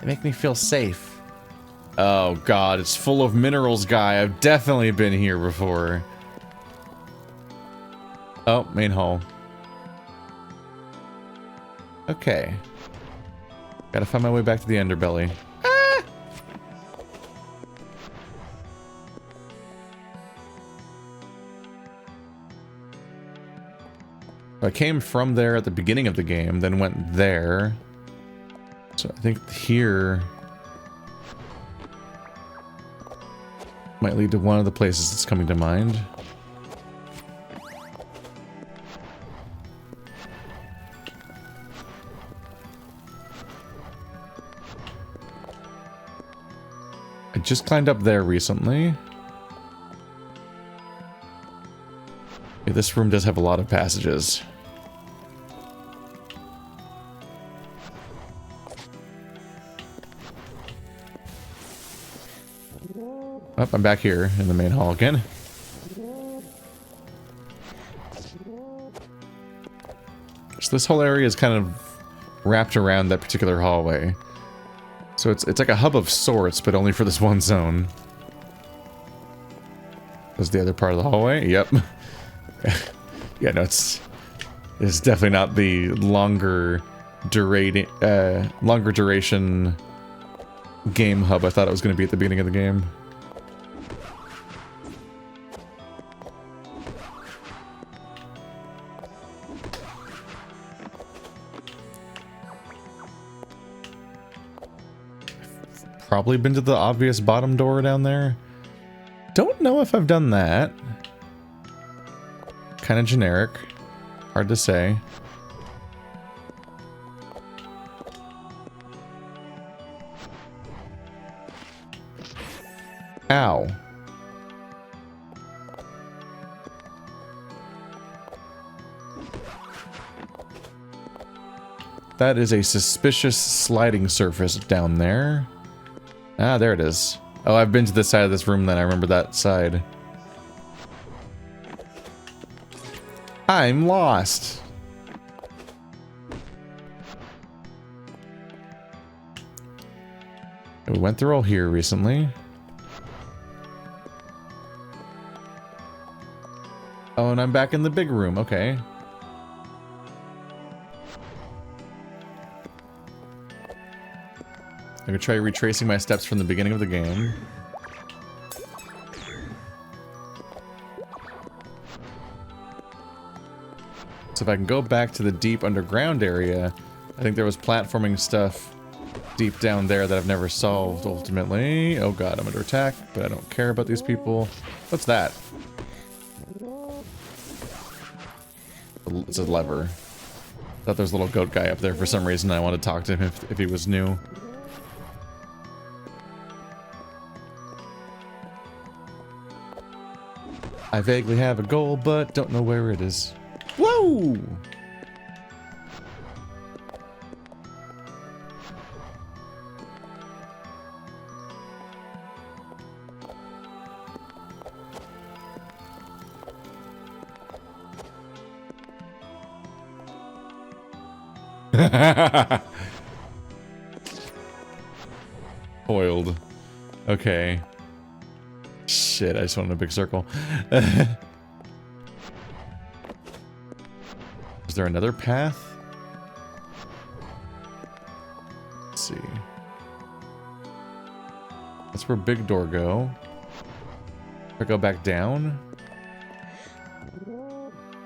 They make me feel safe. Oh god, it's full of minerals, guy. I've definitely been here before. Oh, main hall. Okay. Gotta find my way back to the underbelly. Ah! I came from there at the beginning of the game, then went there. So I think here might lead to one of the places that's coming to mind. I just climbed up there recently. Yeah, this room does have a lot of passages. Oh, I'm back here in the main hall again. So this whole area is kind of wrapped around that particular hallway. So it's like a hub of sorts, but only for this one zone. Was the other part of the hallway? Yep. Yeah, no, it's definitely not the longer duration game hub I thought it was going to be at the beginning of the game. Probably been to the obvious bottom door down there. Don't know if I've done that. Kind of generic. Hard to say. Ow. That is a suspicious sliding surface down there. Ah, there it is. Oh, I've been to this side of this room then. I remember that side. I'm lost. We went through all here recently. Oh, and I'm back in the big room. Okay. I'm gonna try retracing my steps from the beginning of the game. if I can go back to the deep underground area, I think there was platforming stuff deep down there that I've never solved ultimately. Oh god, I'm under attack, but I don't care about these people. What's that? It's a lever. Thought there's a little goat guy up there for some reason. I want to talk to him if he was new. I vaguely have a goal, but don't know where it is. Whoa! Foiled. Okay. Shit, I just wanted a big circle. Is there another path? Let's see. That's where big door go. If I go back down?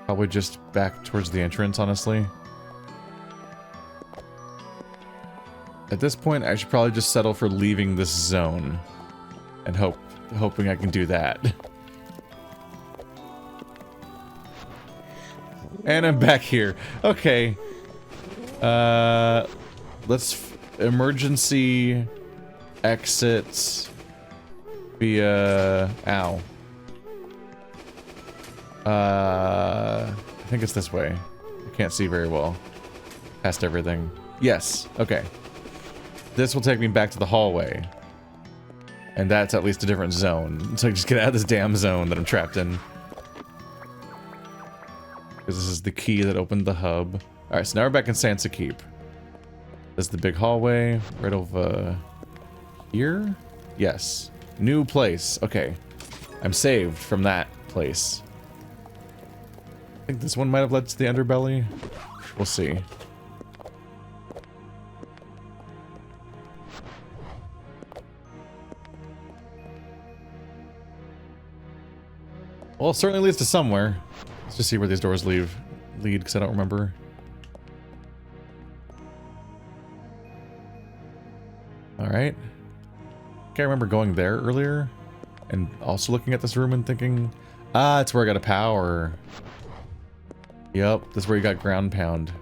Probably just back towards the entrance, honestly. At this point, I should probably just settle for leaving this zone and hoping I can do that. And I'm back here. Okay. Let's emergency exit via ow. I think it's this way. I can't see very well past everything. Yes. Okay. This will take me back to the hallway. And that's at least a different zone. So I just get out of this damn zone that I'm trapped in. Because this is the key that opened the hub. Alright, so now we're back in Sansa Keep. This is the big hallway. Right over here? Yes. New place. Okay. I'm saved from that place. I think this one might have led to the underbelly. We'll see. Well, it certainly leads to somewhere. Let's just see where these doors lead, because I don't remember. Alright. Can't remember going there earlier. And also looking at this room and thinking, ah, it's where I got a power. Yep, this is where you got ground pound.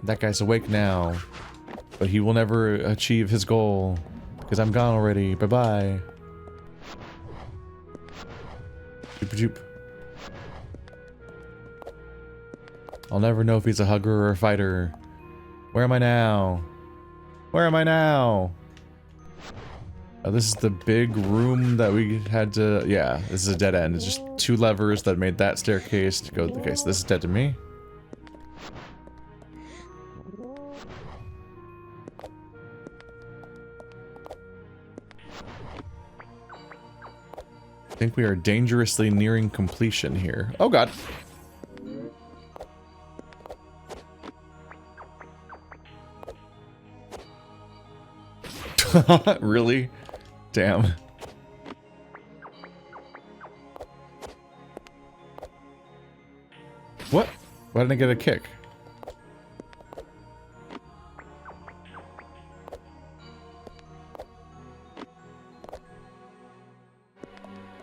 That guy's awake now. But he will never achieve his goal. Because I'm gone already. Bye-bye. Joop-a-joop. I'll never know if he's a hugger or a fighter. Where am I now? Where am I now? Oh, this is the big room that we had to... Yeah, this is a dead end. It's just two levers that made that staircase to go... Okay, so this is dead to me. I think we are dangerously nearing completion here. Oh god. Really? Damn. What? Why didn't I get a kick?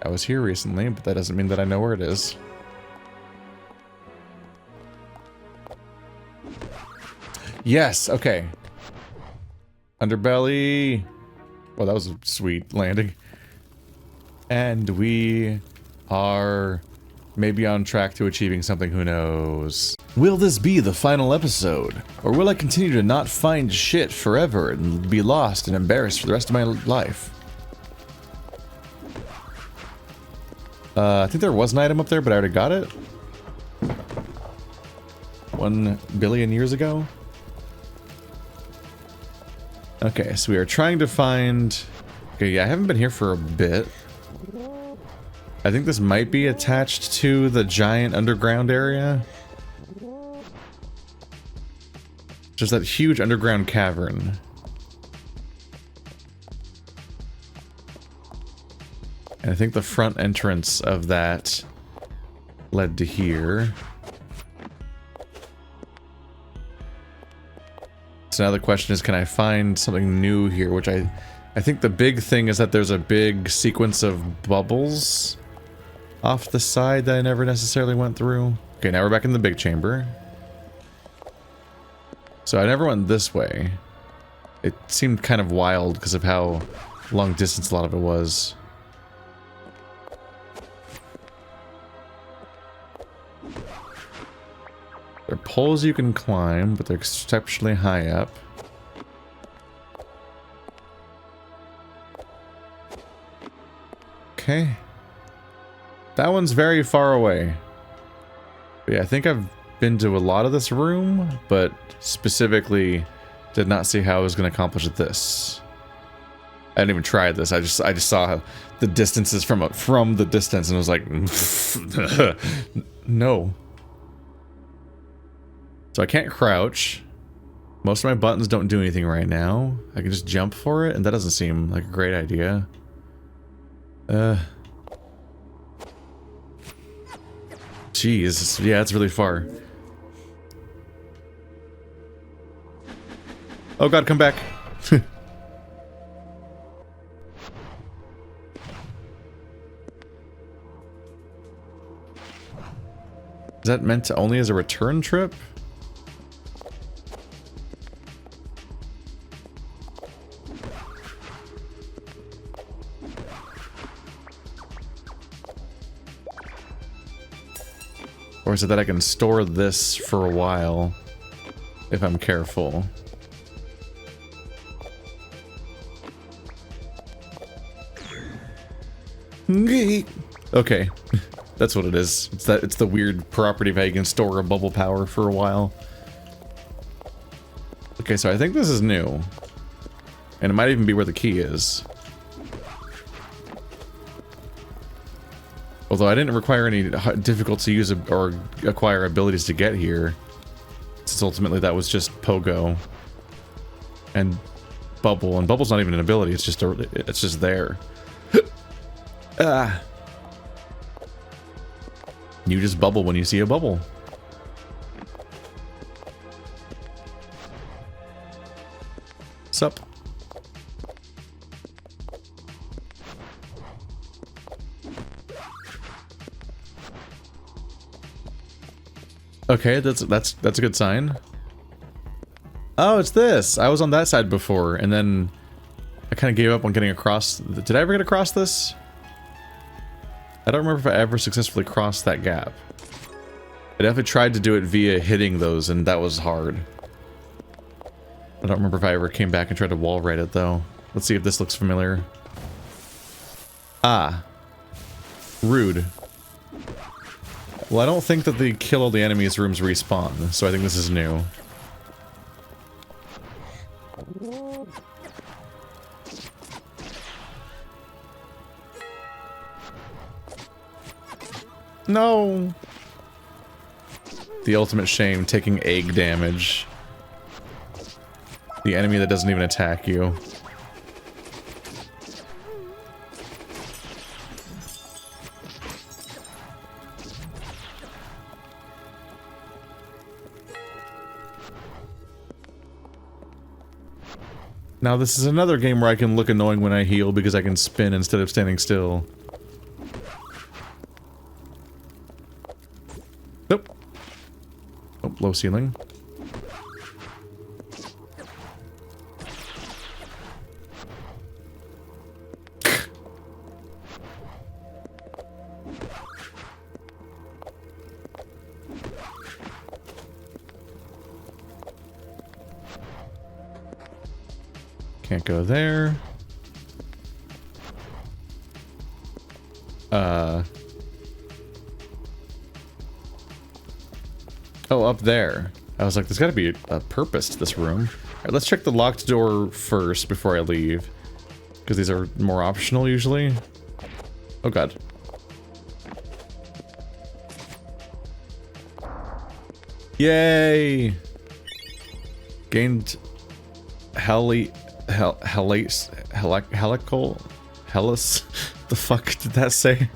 I was here recently, but that doesn't mean that I know where it is. Yes, okay. Underbelly. Well, that was a sweet landing. And we are maybe on track to achieving something, who knows. Will this be the final episode? Or will I continue to not find shit forever and be lost and embarrassed for the rest of my life? I think there was an item up there, but I already got it. 1 billion years ago. Okay, so we are trying to find... Okay, yeah, I haven't been here for a bit. I think this might be attached to the giant underground area. Just that huge underground cavern. And I think the front entrance of that led to here. So now the question is, can I find something new here? Which I think the big thing is that there's a big sequence of bubbles off the side that I never necessarily went through. Okay, now we're back in the big chamber. So I never went this way. It seemed kind of wild because of how long distance a lot of it was. There are poles you can climb, but they're exceptionally high up. Okay. That one's very far away. But yeah, I think I've been to a lot of this room, but specifically did not see how I was going to accomplish this. I didn't even try this. I just saw the distances from the distance and was like, no. So I can't crouch. Most of my buttons don't do anything right now. I can just jump for it, and that doesn't seem like a great idea. Jeez, yeah, it's really far. Oh god, come back. Is that meant to only as a return trip? Or is it that I can store this for a while if I'm careful? Okay, that's what it is. It's the weird property of how you can store a bubble power for a while. Okay, so I think this is new. And it might even be where the key is. Although I didn't require any difficult to use or acquire abilities to get here. Since ultimately that was just Pogo. And Bubble. And Bubble's not even an ability, it's just there. Ah. You just bubble when you see a bubble. Sup? Okay, that's a good sign. Oh, it's this. I was on that side before, and then I kind of gave up on getting across. Did I ever get across this? I don't remember if I ever successfully crossed that gap. I definitely tried to do it via hitting those, and that was hard. I don't remember if I ever came back and tried to wall ride it, though. Let's see if this looks familiar. Ah. Rude. Well, I don't think that the kill all the enemies rooms respawn, so I think this is new. No! The ultimate shame, taking egg damage. The enemy that doesn't even attack you. Now this is another game where I can look annoying when I heal because I can spin instead of standing still. Nope. Oh, low ceiling. Can't go there. Oh, up there. I was like, there's gotta be a purpose to this room. Alright, let's check the locked door first before I leave. Because these are more optional usually. Oh god. Yay! Gained helical Hellas. The fuck did that say?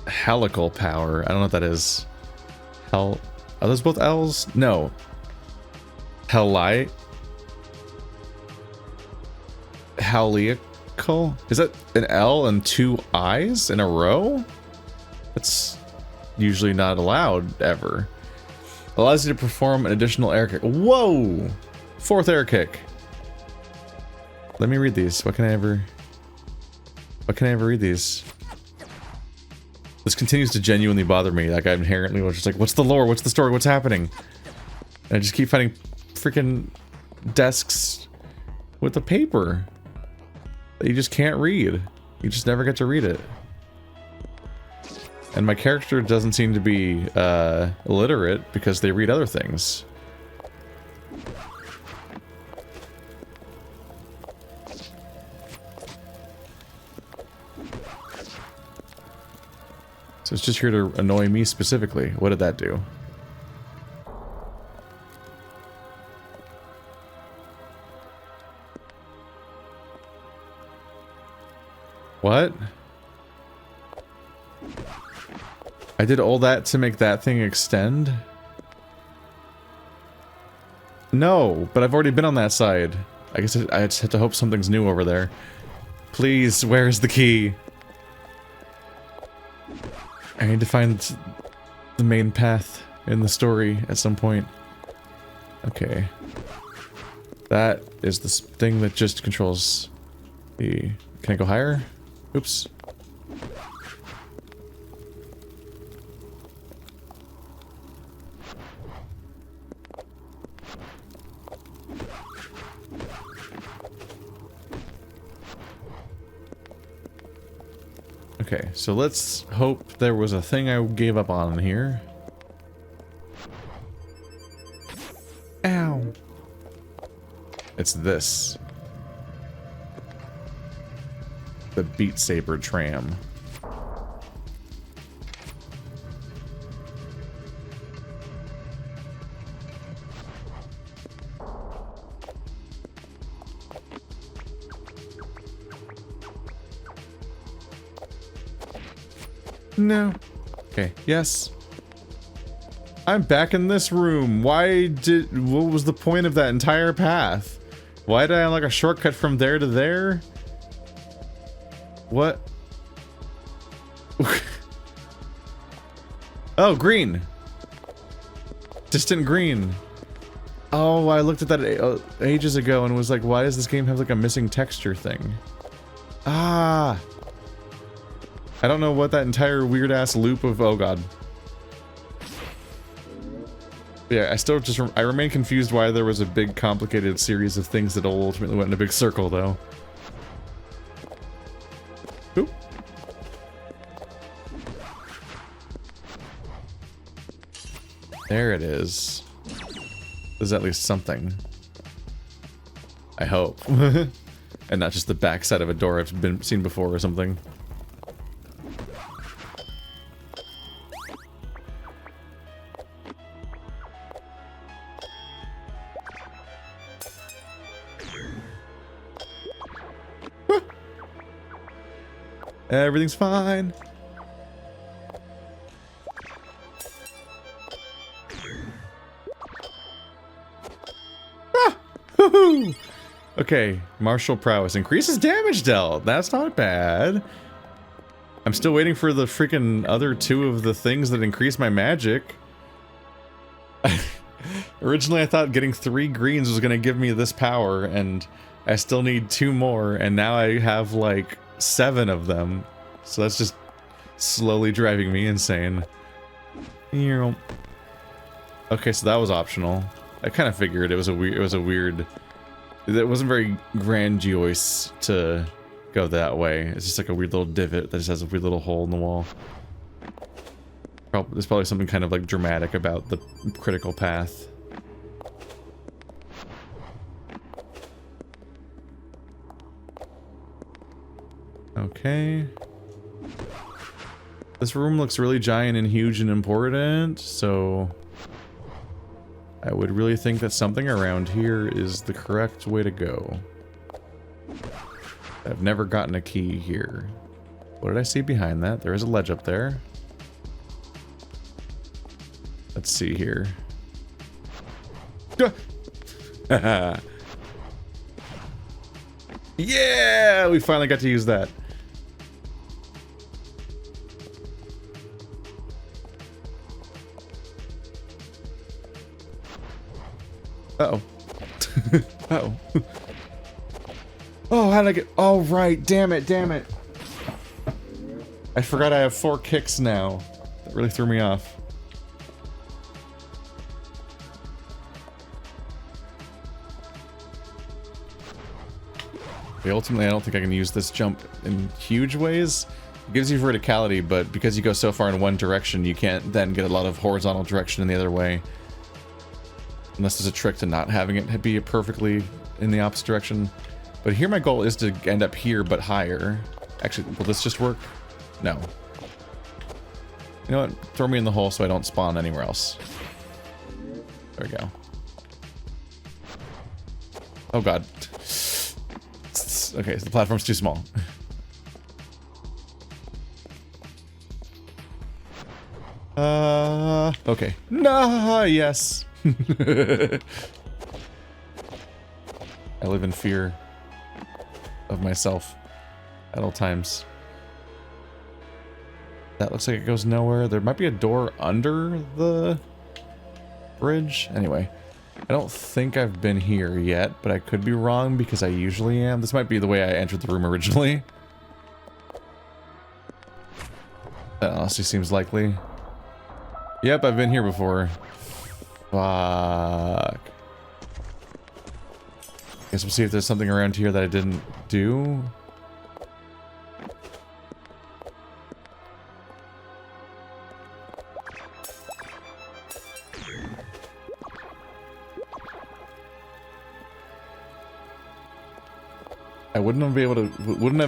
Helical power. I don't know what that is. Are those both L's? No. Helical? Is that an L and two I's in a row? That's usually not allowed ever. Allows you to perform an additional air kick. Whoa! Fourth air kick. Let me read these. What can I ever read these? This continues to genuinely bother me. Like, I inherently was just like, what's the lore? What's the story? What's happening? And I just keep finding freaking desks with the paper that you just can't read. You just never get to read it. And my character doesn't seem to be illiterate because they read other things. So it's just here to annoy me specifically. What did that do? What? I did all that to make that thing extend? No, but I've already been on that side. I guess I just have to hope something's new over there. Please, where's the key? I need to find the main path in the story at some point. Okay. That is the thing that just controls the... Can I go higher? Oops. Okay, so let's hope there was a thing I gave up on here. Ow. It's this. The Beat Saber tram. No. Okay, yes. I'm back in this room. What was the point of that entire path? Why did I unlock a shortcut from there to there? What? Oh, green. Distant green. Oh, I looked at that ages ago and was like, why does this game have like a missing texture thing? Ah. I don't know what that entire weird ass loop of, oh god. Yeah, I remain confused why there was a big complicated series of things that ultimately went in a big circle though. Oop. There it is. There's at least something. I hope. And not just the backside of a door I've seen before or something. Everything's fine. Ah! Woohoo! Okay, martial prowess increases damage dealt. That's not bad. I'm still waiting for the freaking other two of the things that increase my magic. Originally, I thought getting 3 greens was gonna give me this power, and I still need 2 more, and now I have like 7 of them. So that's just slowly driving me insane. Okay, so that was optional. I kind of figured it was a weird. It wasn't very grandiose to go that way. It's just like a weird little divot that just has a weird little hole in the wall. There's probably something kind of like dramatic about the critical path. Okay. This room looks really giant and huge and important, so I would really think that something around here is the correct way to go. I've never gotten a key here. What did I see behind that? There is a ledge up there. Let's see here. Yeah! We finally got to use that. Uh-oh. Uh-oh. Oh, how did I get... Oh, right. Damn it, damn it. I forgot I have 4 kicks now. That really threw me off. But ultimately, I don't think I can use this jump in huge ways. It gives you verticality, but because you go so far in one direction, you can't then get a lot of horizontal direction in the other way. Unless there's a trick to not having it be perfectly in the opposite direction. But here my goal is to end up here, but higher. Actually, will this just work? No. You know what? Throw me in the hole so I don't spawn anywhere else. There we go. Oh god. Okay, so the platform's too small. Okay. Nah, yes. I live in fear of myself at all times. That looks like it goes nowhere. There might be a door under the bridge. Anyway, I don't think I've been here yet, but I could be wrong because I usually am. This might be the way I entered the room originally. That honestly seems likely. Yep, I've been here before. Fuck. Guess we'll see if there's something around here that I didn't do. I wouldn't have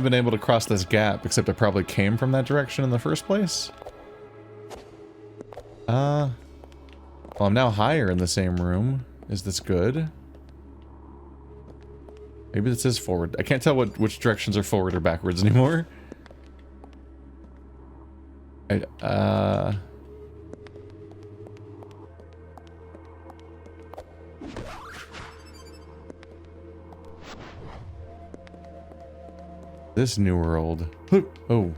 been able to cross this gap, except I probably came from that direction in the first place. Well, I'm now higher in the same room. Is this good? Maybe this is forward. I can't tell which directions are forward or backwards anymore. This new world. Oh.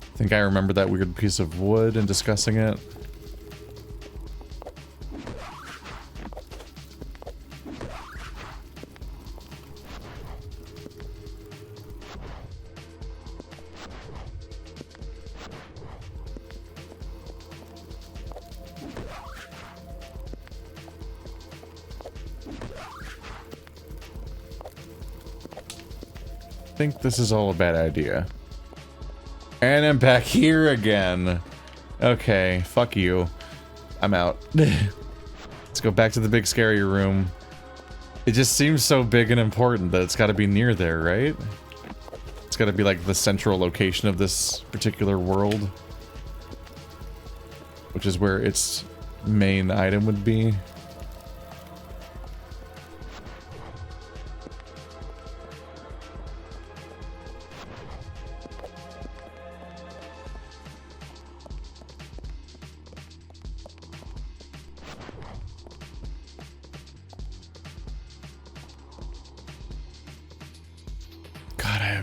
I think I remember that weird piece of wood and discussing it. I think this is all a bad idea. And I'm back here again. Okay, fuck you. I'm out. Let's go back to the big scary room. It just seems so big and important that it's got to be near there, right? It's got to be like the central location of this particular world. Which is where its main item would be.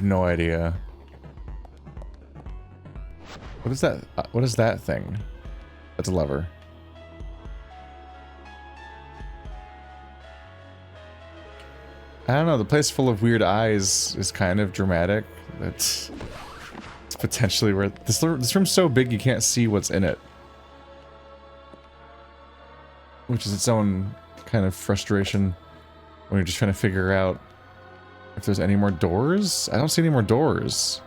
No idea. What is that? What is that thing? That's a lever. I don't know. The place full of weird eyes is kind of dramatic. It's potentially where this room's so big you can't see what's in it, which is its own kind of frustration when you're just trying to figure out if there's any more doors. I don't see any more doors.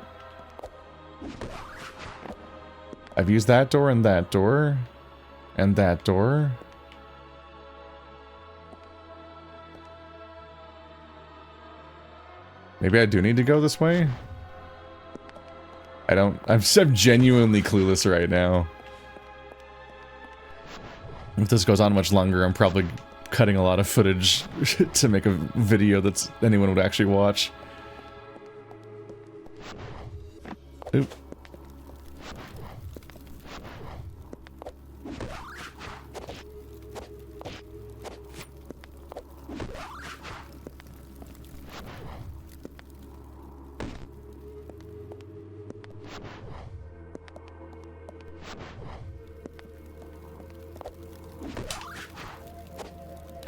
I've used that door and that door. And that door. Maybe I do need to go this way? I'm genuinely clueless right now. If this goes on much longer, I'm probably cutting a lot of footage to make a video that's anyone would actually watch. Oop.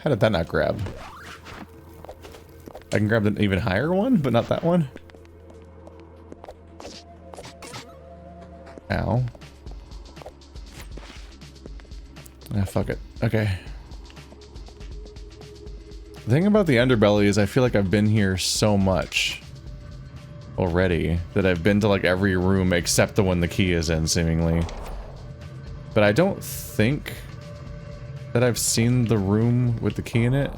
How did that not grab? I can grab an even higher one, but not that one? Ow. Ah, fuck it. Okay. The thing about the underbelly is I feel like I've been here so much already that I've been to like every room except the one the key is in, seemingly. But I don't think that I've seen the room with the key in it.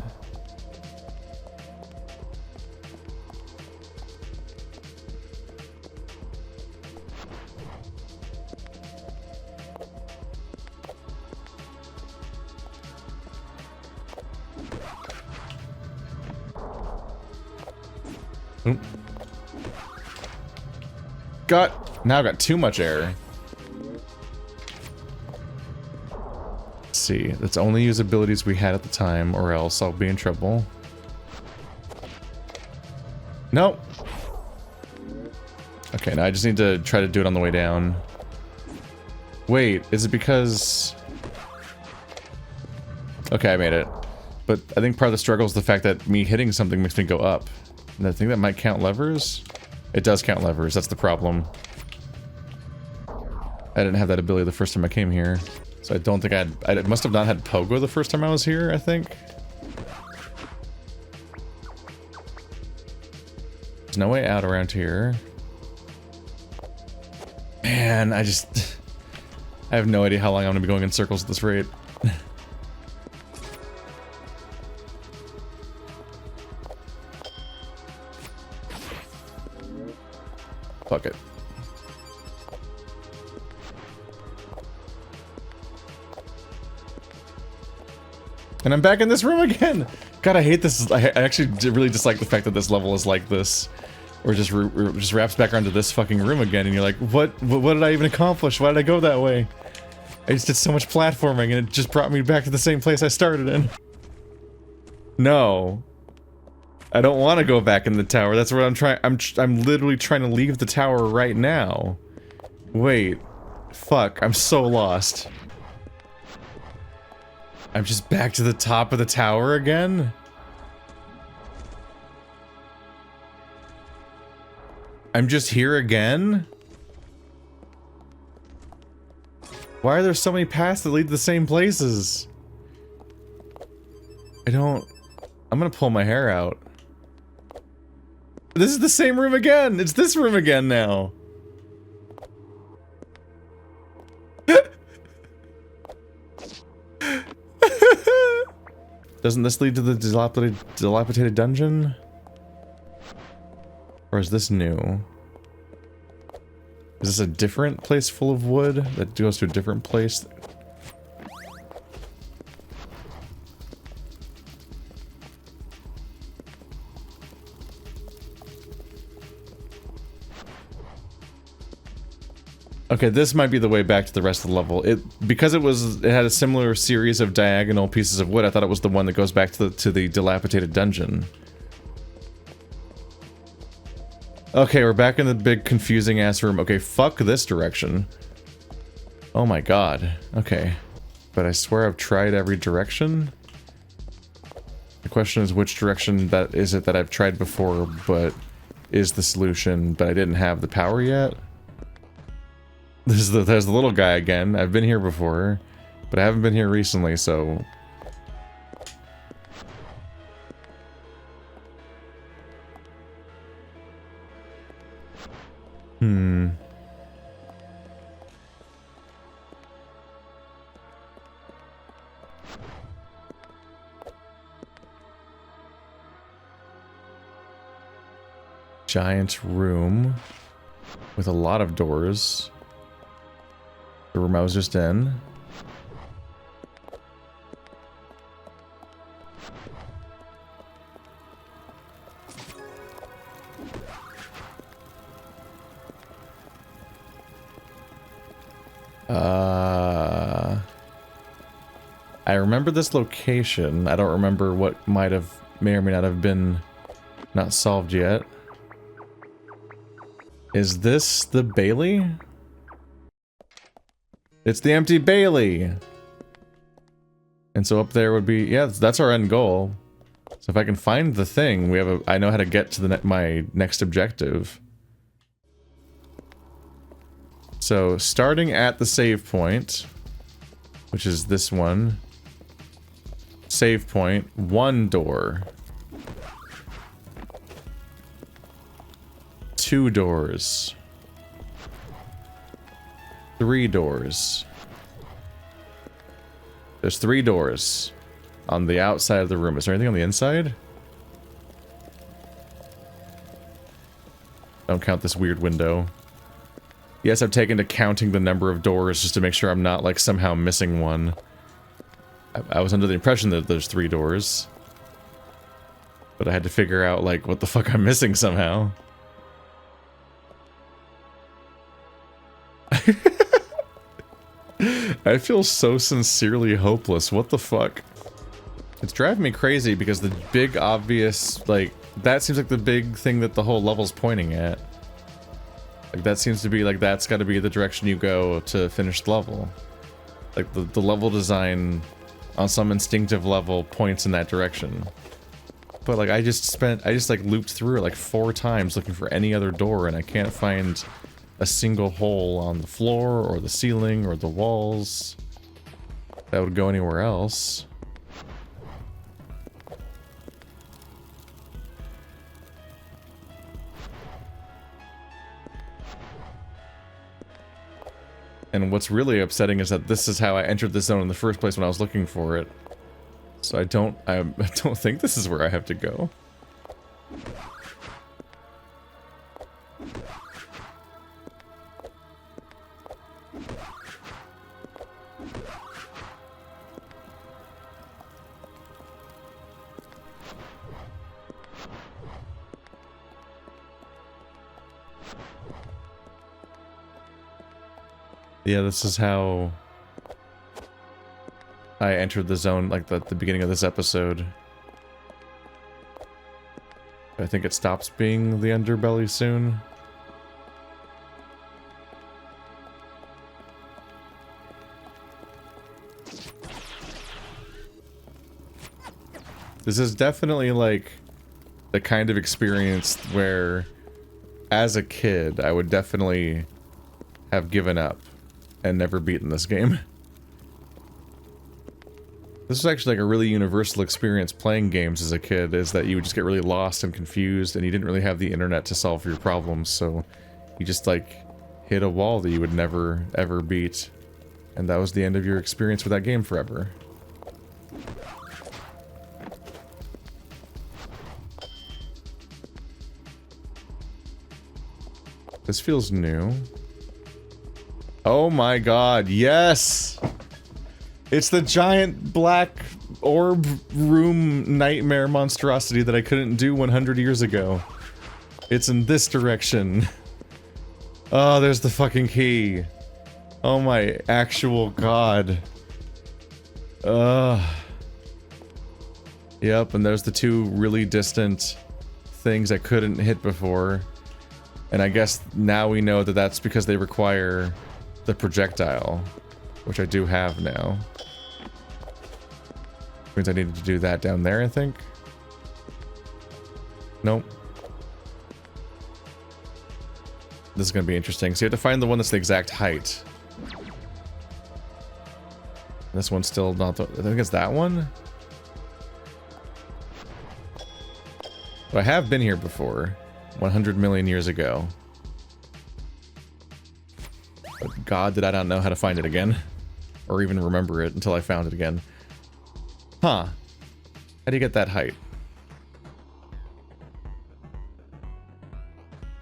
Oop. Now I got too much air. See, let's only use abilities we had at the time, or else I'll be in trouble. Nope. Okay, now I just need to try to do it on the way down. Wait, is it because... Okay, I made it. But I think part of the struggle is the fact that me hitting something makes me go up. And I think that might count levers? It does count levers, that's the problem. I didn't have that ability the first time I came here. So I don't think I must have not had Pogo the first time I was here, I think. There's no way out around here. Man, I have no idea how long I'm gonna be going in circles at this rate. Fuck it. And I'm back in this room again! God, I hate this. I actually really dislike the fact that this level is like this. Or just wraps back around to this fucking room again, and you're like, what did I even accomplish? Why did I go that way? I just did so much platforming, and it just brought me back to the same place I started in. No. I don't want to go back in the tower. That's what I'm trying. I'm literally trying to leave the tower right now. Wait. Fuck, I'm so lost. I'm just back to the top of the tower again? I'm just here again? Why are there so many paths that lead to the same places? I'm gonna pull my hair out. This is the same room again! It's this room again now! Doesn't this lead to the dilapidated dungeon? Or is this new? Is this a different place full of wood that goes to a different place? Okay, this might be the way back to the rest of the level. Because it had a similar series of diagonal pieces of wood, I thought it was the one that goes back to the dilapidated dungeon. Okay, we're back in the big confusing ass room. Okay, fuck this direction. Oh my god. Okay. But I swear I've tried every direction. The question is which direction that is it that I've tried before, but is the solution, but I didn't have the power yet? There's the little guy again. I've been here before, but I haven't been here recently, so... Giant room with a lot of doors. The room I was just in. I remember this location. I don't remember what may or may not have been not solved yet. Is this the Bailey? It's the empty Bailey! And so up there would be, yeah, that's our end goal. So if I can find the thing, I know how to get to my next objective. So starting at the save point, which is this one. Save point, 1 door. 2 doors. 3 doors. There's 3 doors on the outside of the room. Is there anything on the inside? Don't count this weird window. Yes, I've taken to counting the number of doors just to make sure I'm not, like, somehow missing one. I was under the impression that there's 3 doors. But I had to figure out, like, what the fuck I'm missing somehow. I feel so sincerely hopeless. What the fuck? It's driving me crazy because the big obvious, like, that seems like the big thing that the whole level's pointing at. Like, that seems to be, like, that's gotta be the direction you go to finish the level. Like, the level design, on some instinctive level, points in that direction. But, like, I just, like, looped through it, like, 4 times looking for any other door, and I can't find a single hole on the floor, or the ceiling, or the walls that would go anywhere else. And what's really upsetting is that this is how I entered the zone in the first place when I was looking for it. So I don't think this is where I have to go. Yeah, this is how I entered the zone, like, at the beginning of this episode. I think it stops being the underbelly soon. This is definitely, like, the kind of experience where, as a kid, I would definitely have given up and never beaten this game. This was actually like a really universal experience playing games as a kid, is that you would just get really lost and confused and you didn't really have the internet to solve your problems, so you just, like, hit a wall that you would never ever beat, and that was the end of your experience with that game forever. This feels new. Oh my god, yes! It's the giant black orb room nightmare monstrosity that I couldn't do 100 years ago. It's in this direction. Oh, there's the fucking key. Oh my actual god. Yep, and there's the 2 really distant things I couldn't hit before. And I guess now we know that that's because they require the projectile, which I do have now. Means I needed to do that down there, I think. Nope. This is gonna be interesting. So you have to find the one that's the exact height. This one's still not the... I think it's that one? But I have been here before. 100 million years ago. But god, did I not know how to find it again. Or even remember it until I found it again. Huh. How do you get that height?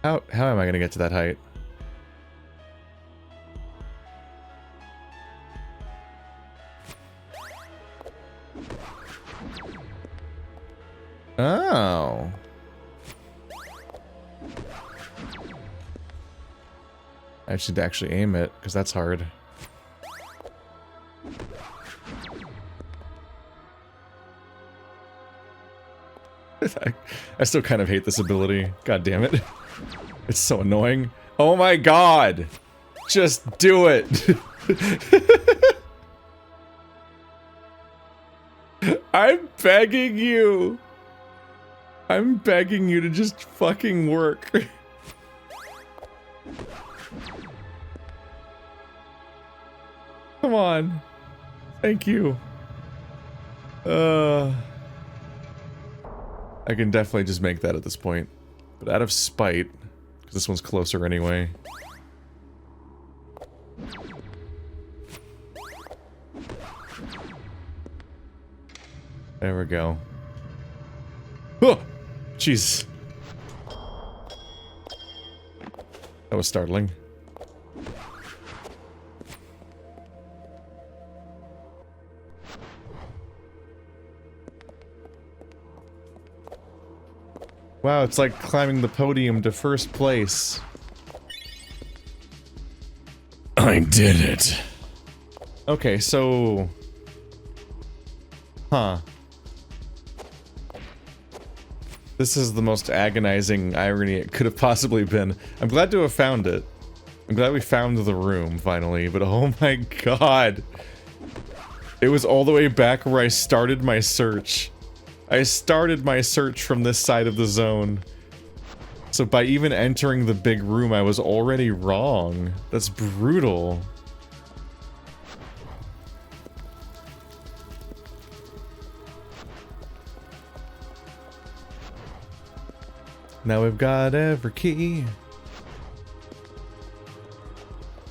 How am I gonna get to that height? Oh. I should actually aim it, because that's hard. I still kind of hate this ability. God damn it. It's so annoying. Oh my god! Just do it! I'm begging you! I'm begging you to just fucking work. Come on. Thank you. I can definitely just make that at this point. But out of spite, because this one's closer anyway. There we go. Oh! Jeez. That was startling. Wow, it's like climbing the podium to first place. I did it. Okay, so... Huh. This is the most agonizing irony it could have possibly been. I'm glad to have found it. I'm glad we found the room, finally, but oh my god. It was all the way back where I started my search. I started my search from this side of the zone. So by even entering the big room, I was already wrong. That's brutal. Now we've got every key.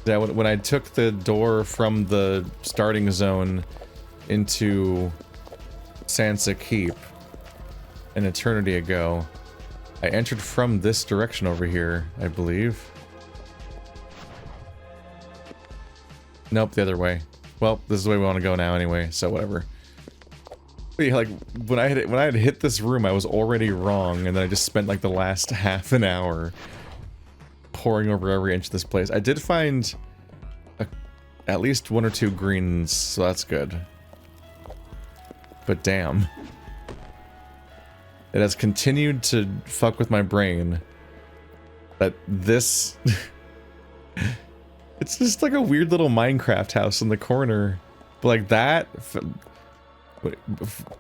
Yeah, when I took the door from the starting zone into Sansa Keep an eternity ago, I entered from this direction over here, I believe. Nope, the other way. Well, this is the way we want to go now anyway, so whatever. But yeah, like, when I had hit this room, I was already wrong, and then I just spent like the last half an hour poring over every inch of this place. I did find at least 1 or 2 greens, so that's good. But damn. It has continued to fuck with my brain. That this... It's just like a weird little Minecraft house in the corner. But like that...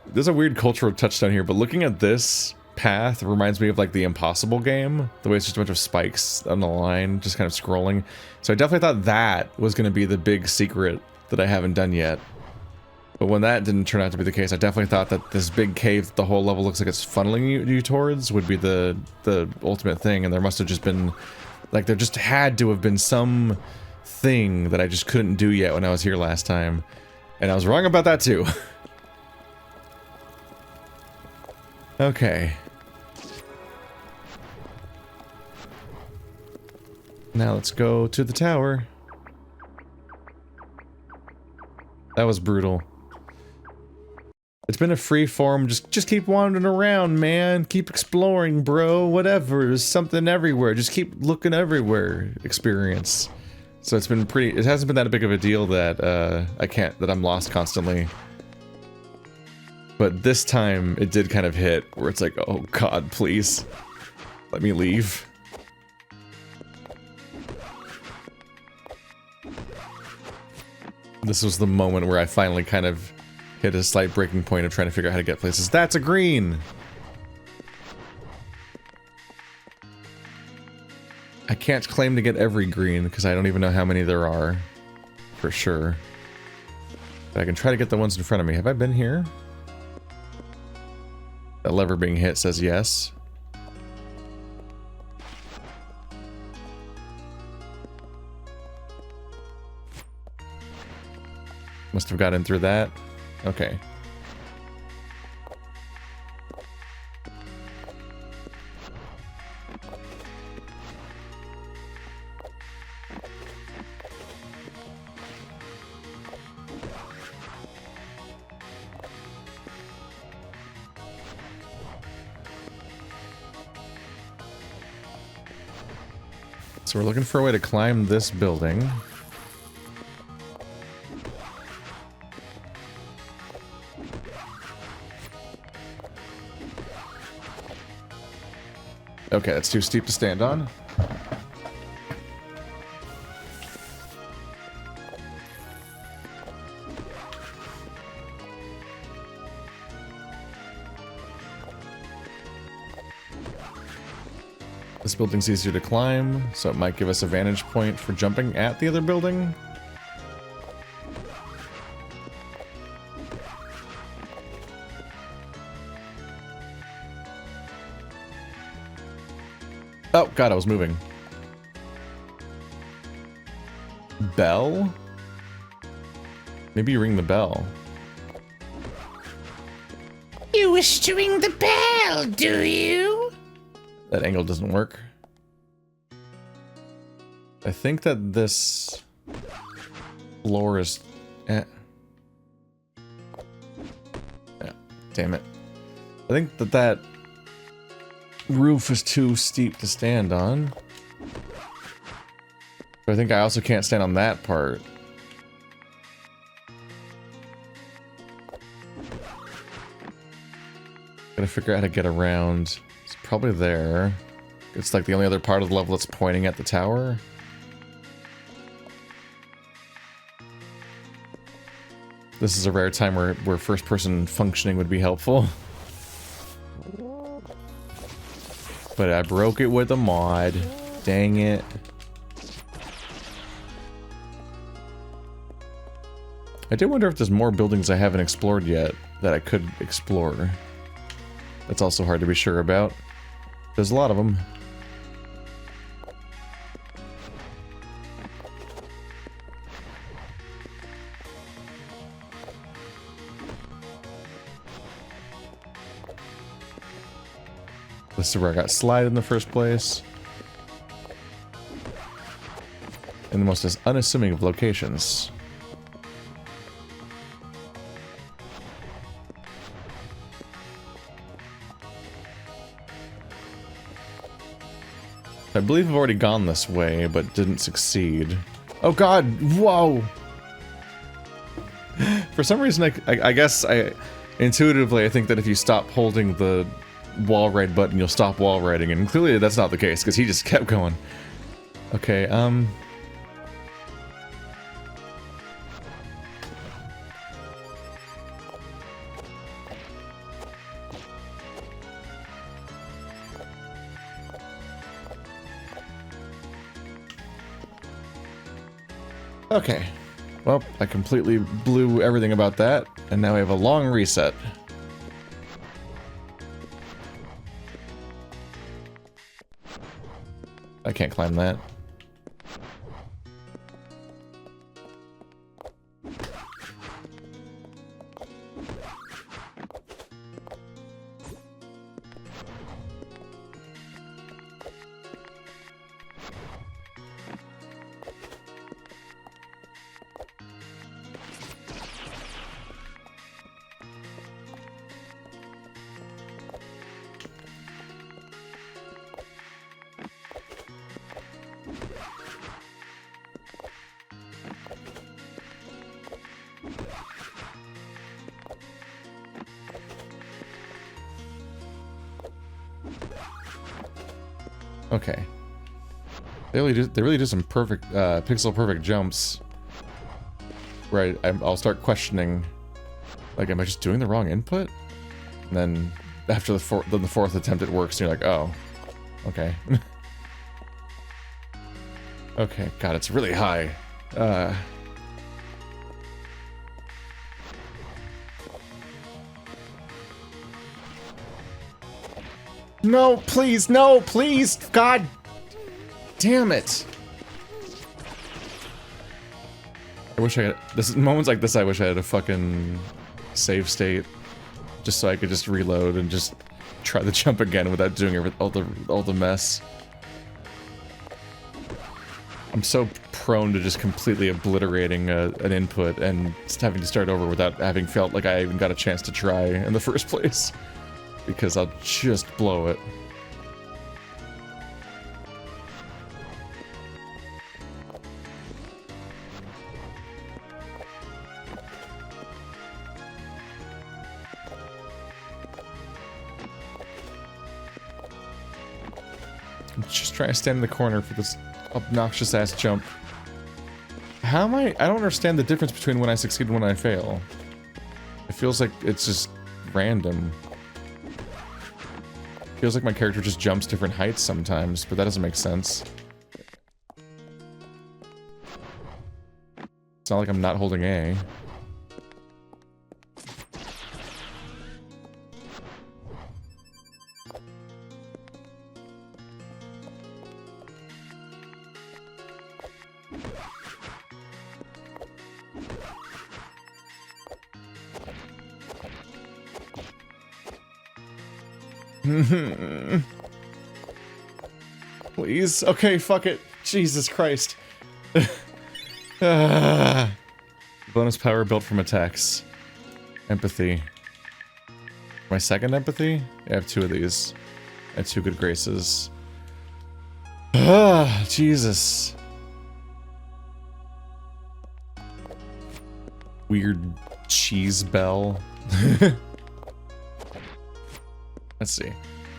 There's a weird cultural touchdown here, but looking at this path reminds me of like the Impossible game. The way it's just a bunch of spikes on the line, just kind of scrolling. So I definitely thought that was going to be the big secret that I haven't done yet. But when that didn't turn out to be the case, I definitely thought that this big cave that the whole level looks like it's funneling you towards would be the ultimate thing, and there must have just been... Like, there just had to have been some thing that I just couldn't do yet when I was here last time. And I was wrong about that too. Okay. Now let's go to the tower. That was brutal. It's been a free form, just keep wandering around, man. Keep exploring, bro. Whatever, there's something everywhere. Just keep looking everywhere experience. So it's been pretty, it hasn't been that big of a deal that that I'm lost constantly. But this time it did kind of hit where it's like, oh god, please. Let me leave. This was the moment where I finally kind of hit a slight breaking point of trying to figure out how to get places. That's a green! I can't claim to get every green, because I don't even know how many there are. For sure. But I can try to get the ones in front of me. Have I been here? That lever being hit says yes. Must have gotten through that. Okay. So we're looking for a way to climb this building. Okay, that's too steep to stand on. This building's easier to climb, so it might give us a vantage point for jumping at the other building. Oh, God, I was moving. Bell? Maybe you ring the bell. You wish to ring the bell, do you? That angle doesn't work. I think that this floor is... Yeah, damn it. I think that that roof is too steep to stand on. But I think I also can't stand on that part. Gotta figure out how to get around. It's probably there. It's like the only other part of the level that's pointing at the tower. This is a rare time where first-person functioning would be helpful. But I broke it with a mod. Dang it. I do wonder if there's more buildings I haven't explored yet that I could explore. That's also hard to be sure about. There's a lot of them. This is where I got slide in the first place. In the most unassuming of locations. I believe I've already gone this way, but didn't succeed. Oh God! Whoa! For some reason, I guess intuitively I think that if you stop holding the wall ride button, you'll stop wall riding, and clearly that's not the case because he just kept going. Okay, Okay. Well, I completely blew everything about that, and now we have a long reset. I can't climb that. Okay. They really do some perfect, pixel perfect jumps. Right, I'll start questioning, like, am I just doing the wrong input? And then after the fourth attempt it works, and you're like, oh, okay. Okay, God, it's really high. No, please, no, please, God damn it. I wish I had, moments like this I wish I had a fucking save state. Just so I could just reload and just try the jump again without doing all the mess. I'm so prone to just completely obliterating an input and just having to start over without having felt like I even got a chance to try in the first place. Because I'll just blow it. just trying to stand in the corner for this obnoxious ass jump. How am I don't understand the difference between when I succeed and when I fail. It feels like it's just random. Feels like my character just jumps different heights sometimes, but that doesn't make sense. It's not like I'm not holding A. Please? Okay, fuck it. Jesus Christ. Bonus power built from attacks. Empathy. My second empathy? I have 2 of these. I have 2 good graces. Jesus. Weird cheese bell. Let's see.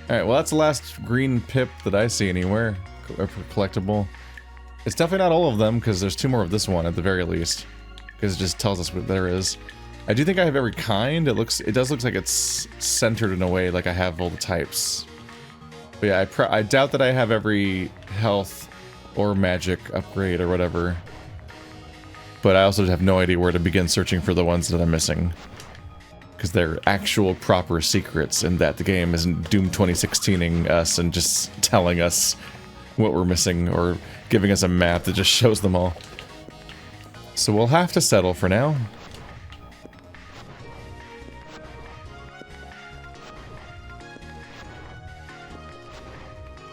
Alright, well that's the last green pip that I see anywhere. Collectible. It's definitely not all of them, because there's 2 more of this one at the very least. Because it just tells us what there is. I do think I have every kind. It does look like it's centered in a way like I have all the types. But yeah, I doubt that I have every health or magic upgrade or whatever. But I also have no idea where to begin searching for the ones that I'm missing. Because they're actual proper secrets, and that the game isn't Doom 2016ing us and just telling us what we're missing, or giving us a map that just shows them all. So we'll have to settle for now.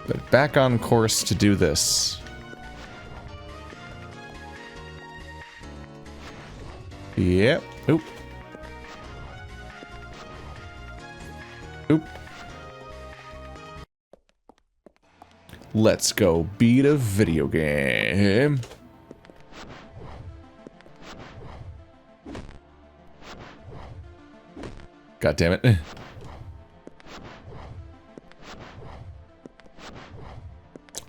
But back on course to do this. Yep. Oop. Oop. Let's go beat a video game. God damn it.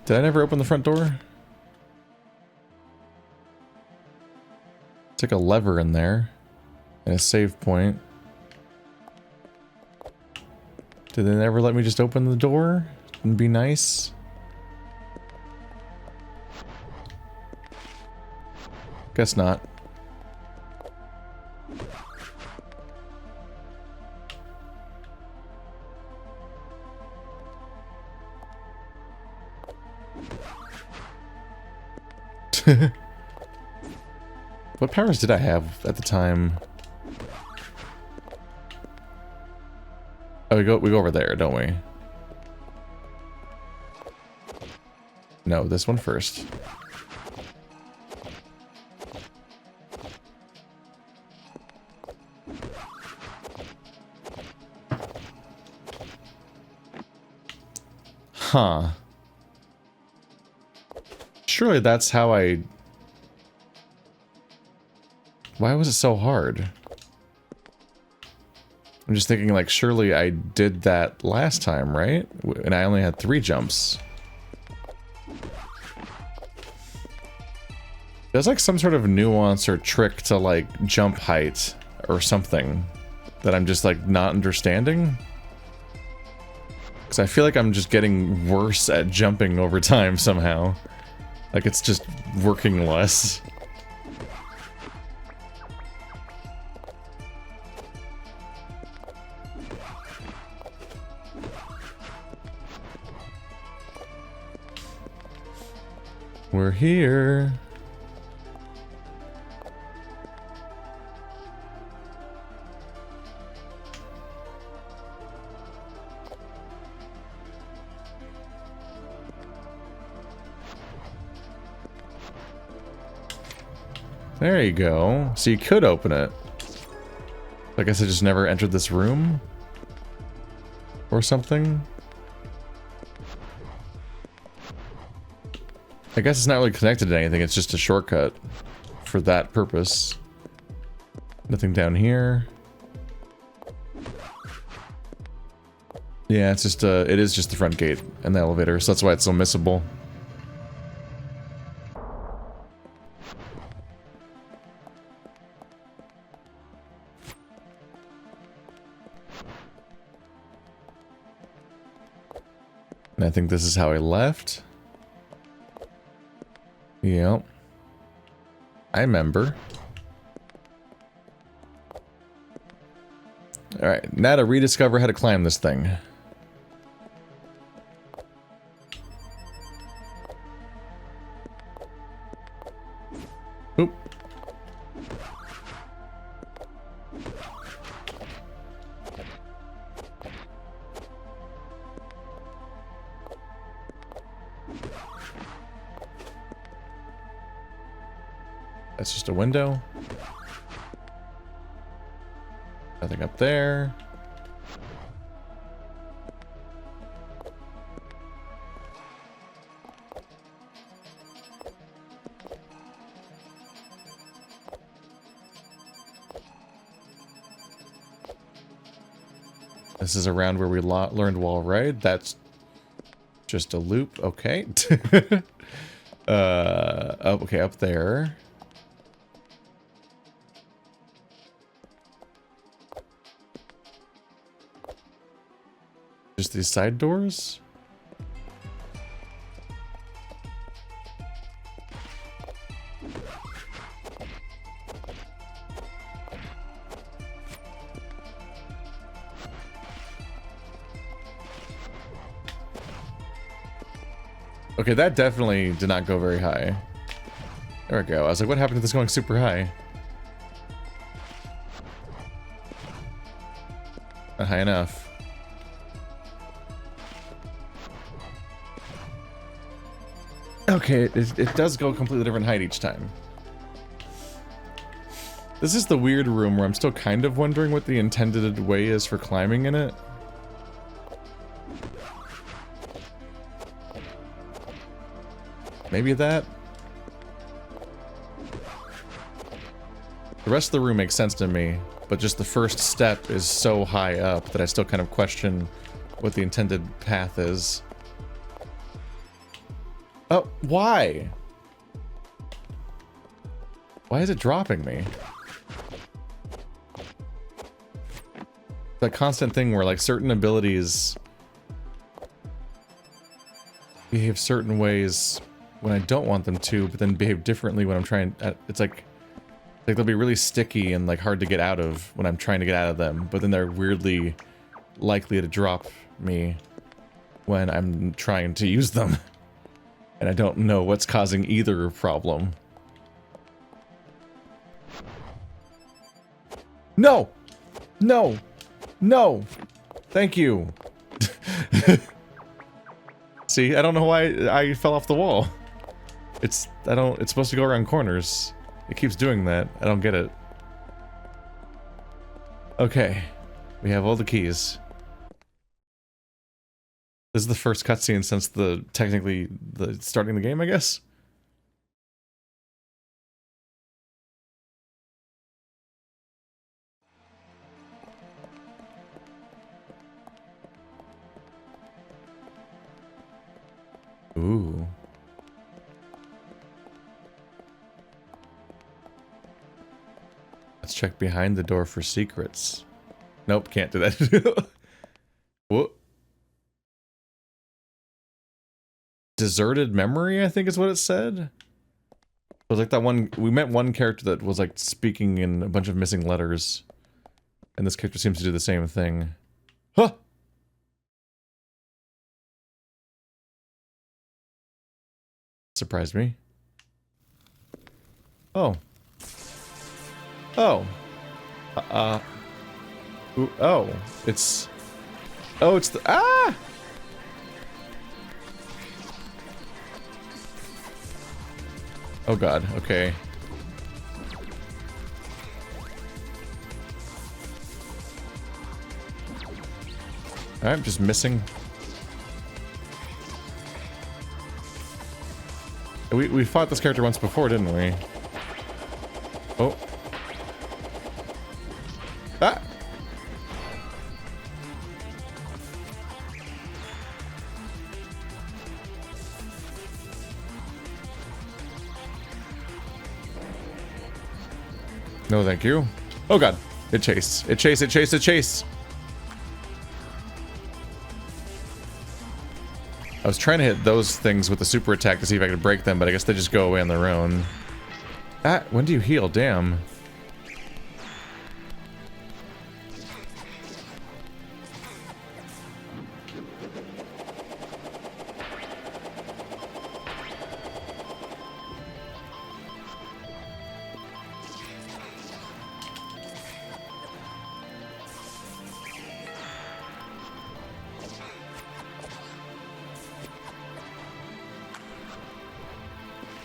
Did I never open the front door? Took a lever in there. And a save point. Did they never let me just open the door and be nice? Guess not. What powers did I have at the time? Oh, we go over there, don't we? No, this one first. Huh. Surely that's how I... Why was it so hard? I'm just thinking, like, surely I did that last time, right? And I only had 3 jumps. There's like some sort of nuance or trick to, like, jump height or something that I'm just, like, not understanding. Because I feel like I'm just getting worse at jumping over time somehow. Like, it's just working less. We're here. There you go. So you could open it. I guess I just never entered this room? Or something? I guess it's not really connected to anything, it's just a shortcut for that purpose. Nothing down here. Yeah, it's just it is just the front gate and the elevator, so that's why it's so missable. And I think this is how I left. Yep. I remember. Alright, now to rediscover how to climb this thing. Oop. That's just a window. Nothing up there. This is around where we learned wall ride. That's just a loop. Okay. Okay, up there. Just these side doors? Okay, that definitely did not go very high. There we go. I was like, what happened to this going super high? Not high enough. Okay, it does go a completely different height each time. This is the weird room where I'm still kind of wondering what the intended way is for climbing in it. Maybe that? The rest of the room makes sense to me, but just the first step is so high up that I still kind of question what the intended path is. Oh, why? Why is it dropping me? That constant thing where, like, certain abilities behave certain ways when I don't want them to, but then behave differently when I'm trying. It's like they'll be really sticky and like hard to get out of when I'm trying to get out of them, but then they're weirdly likely to drop me when I'm trying to use them. And I don't know what's causing either problem. No! No! No! Thank you! See, I don't know why I fell off the wall. It's supposed to go around corners. It keeps doing that. I don't get it. Okay. We have all the keys. This is the first cutscene since technically the starting the game, I guess. Ooh. Let's check behind the door for secrets. Nope, can't do that. Whoa. Deserted memory, I think is what it said. It was like that one, we met one character that was like speaking in a bunch of missing letters. And this character seems to do the same thing. Huh! Surprised me. Oh. Oh. Ooh, oh. It's... Oh, it's the... Ah! Oh god, okay. I'm just missing. We fought this character once before, didn't we? Oh. Ah! No, thank you. Oh god. It chased. It chased, it chased, it chased. I was trying to hit those things with the super attack to see if I could break them, but I guess they just go away on their own. Ah, when do you heal? Damn.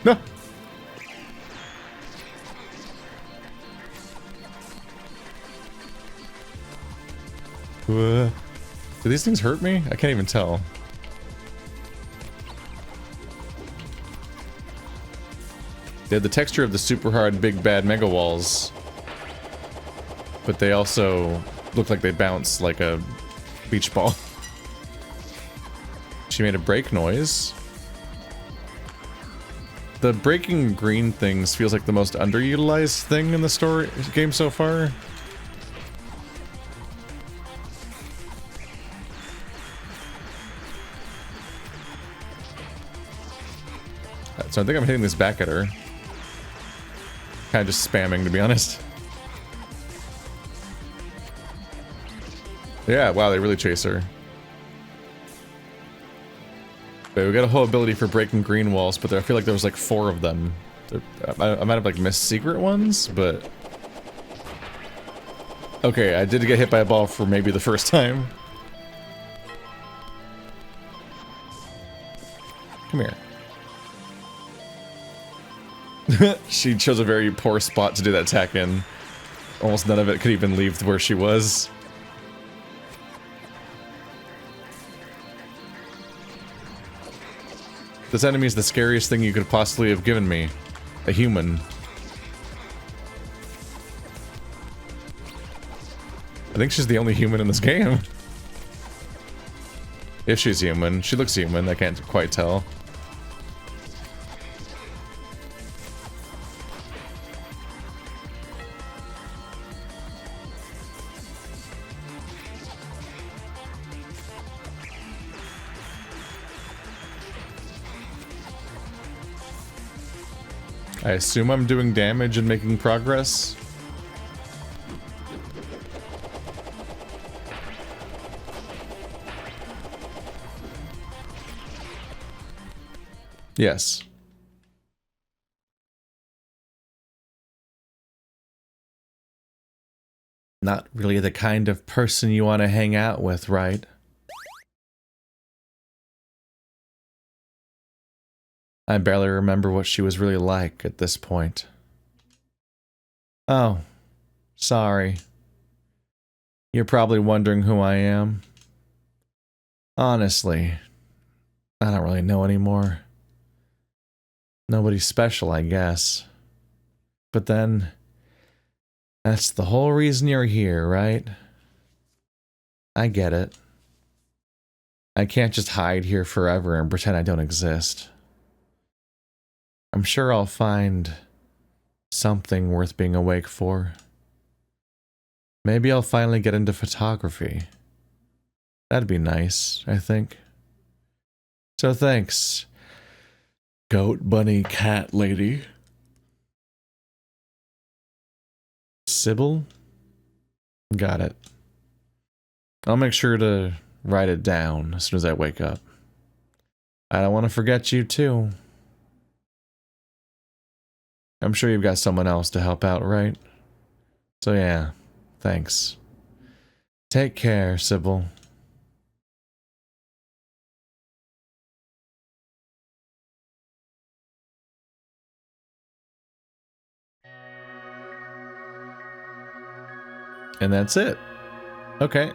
No. Do these things hurt me? I can't even tell. They have the texture of the super hard big bad mega walls, but they also look like they bounce like a beach ball. She made a break noise. The breaking green things feels like the most underutilized thing in the game so far. So I think I'm hitting this back at her. Kind of just spamming, to be honest. Yeah, wow, they really chase her. Wait, we got a whole ability for breaking green walls, but I feel like there was like 4 of them. I might have like missed secret ones, but... Okay, I did get hit by a ball for maybe the first time. Come here. She chose a very poor spot to do that attack in. Almost none of it could even leave where she was. This enemy is the scariest thing you could possibly have given me. A human. I think she's the only human in this game. If she's human. She looks human, I can't quite tell. I assume I'm doing damage and making progress. Yes. Not really the kind of person you want to hang out with, right? I barely remember what she was really like at this point. Oh, sorry. You're probably wondering who I am. Honestly, I don't really know anymore. Nobody special, I guess. But then, that's the whole reason you're here, right? I get it. I can't just hide here forever and pretend I don't exist. I'm sure I'll find something worth being awake for. Maybe I'll finally get into photography. That'd be nice, I think. So thanks, goat, bunny, cat lady. Sybil? Got it. I'll make sure to write it down as soon as I wake up. I don't want to forget you too. I'm sure you've got someone else to help out, right? So yeah, thanks. Take care, Sybil. And that's it. Okay.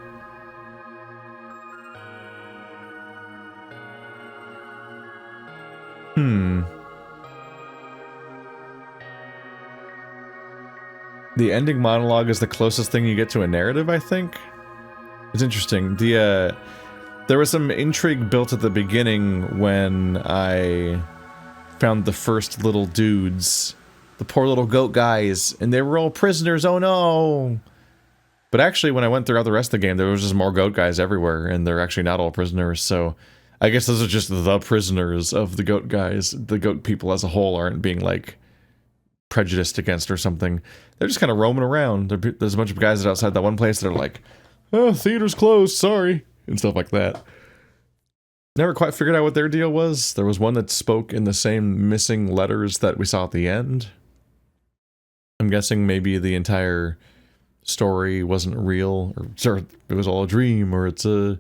The ending monologue is the closest thing you get to a narrative, I think. It's interesting. There was some intrigue built at the beginning when I found the first little dudes the poor little goat guys, and they were all prisoners, oh no! But actually, when I went throughout the rest of the game, there was just more goat guys everywhere, and they're actually not all prisoners, so I guess those are just the prisoners of the goat guys. The goat people as a whole aren't being, like, prejudiced against or something. They're just kind of roaming around. There's a bunch of guys outside that one place that are like, oh, theater's closed, sorry, and stuff like that. Never quite figured out what their deal was. There was one that spoke in the same missing letters that we saw at the end. I'm guessing maybe the entire story wasn't real, or it was all a dream, or it's a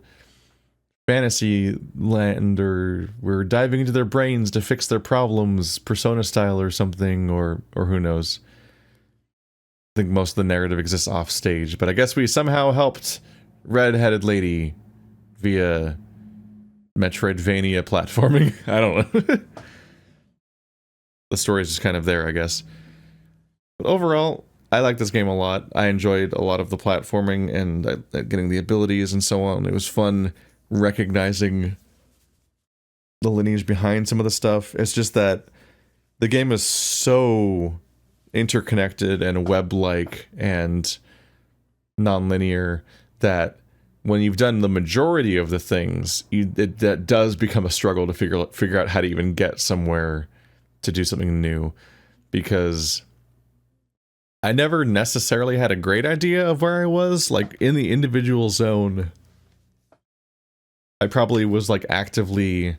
fantasy land, or we're diving into their brains to fix their problems, Persona style or something, or who knows. I think most of the narrative exists off stage, but I guess we somehow helped red-headed lady via Metroidvania platforming. I don't know. The story is just kind of there, I guess. But overall, I like this game a lot. I enjoyed a lot of the platforming and getting the abilities and so on. It was fun recognizing the lineage behind some of the stuff. It's just that the game is so interconnected and web-like and non-linear that when you've done the majority of the things, that does become a struggle to figure out how to even get somewhere to do something new, because I never necessarily had a great idea of where I was. Like, in the individual zone, I probably was, like, actively...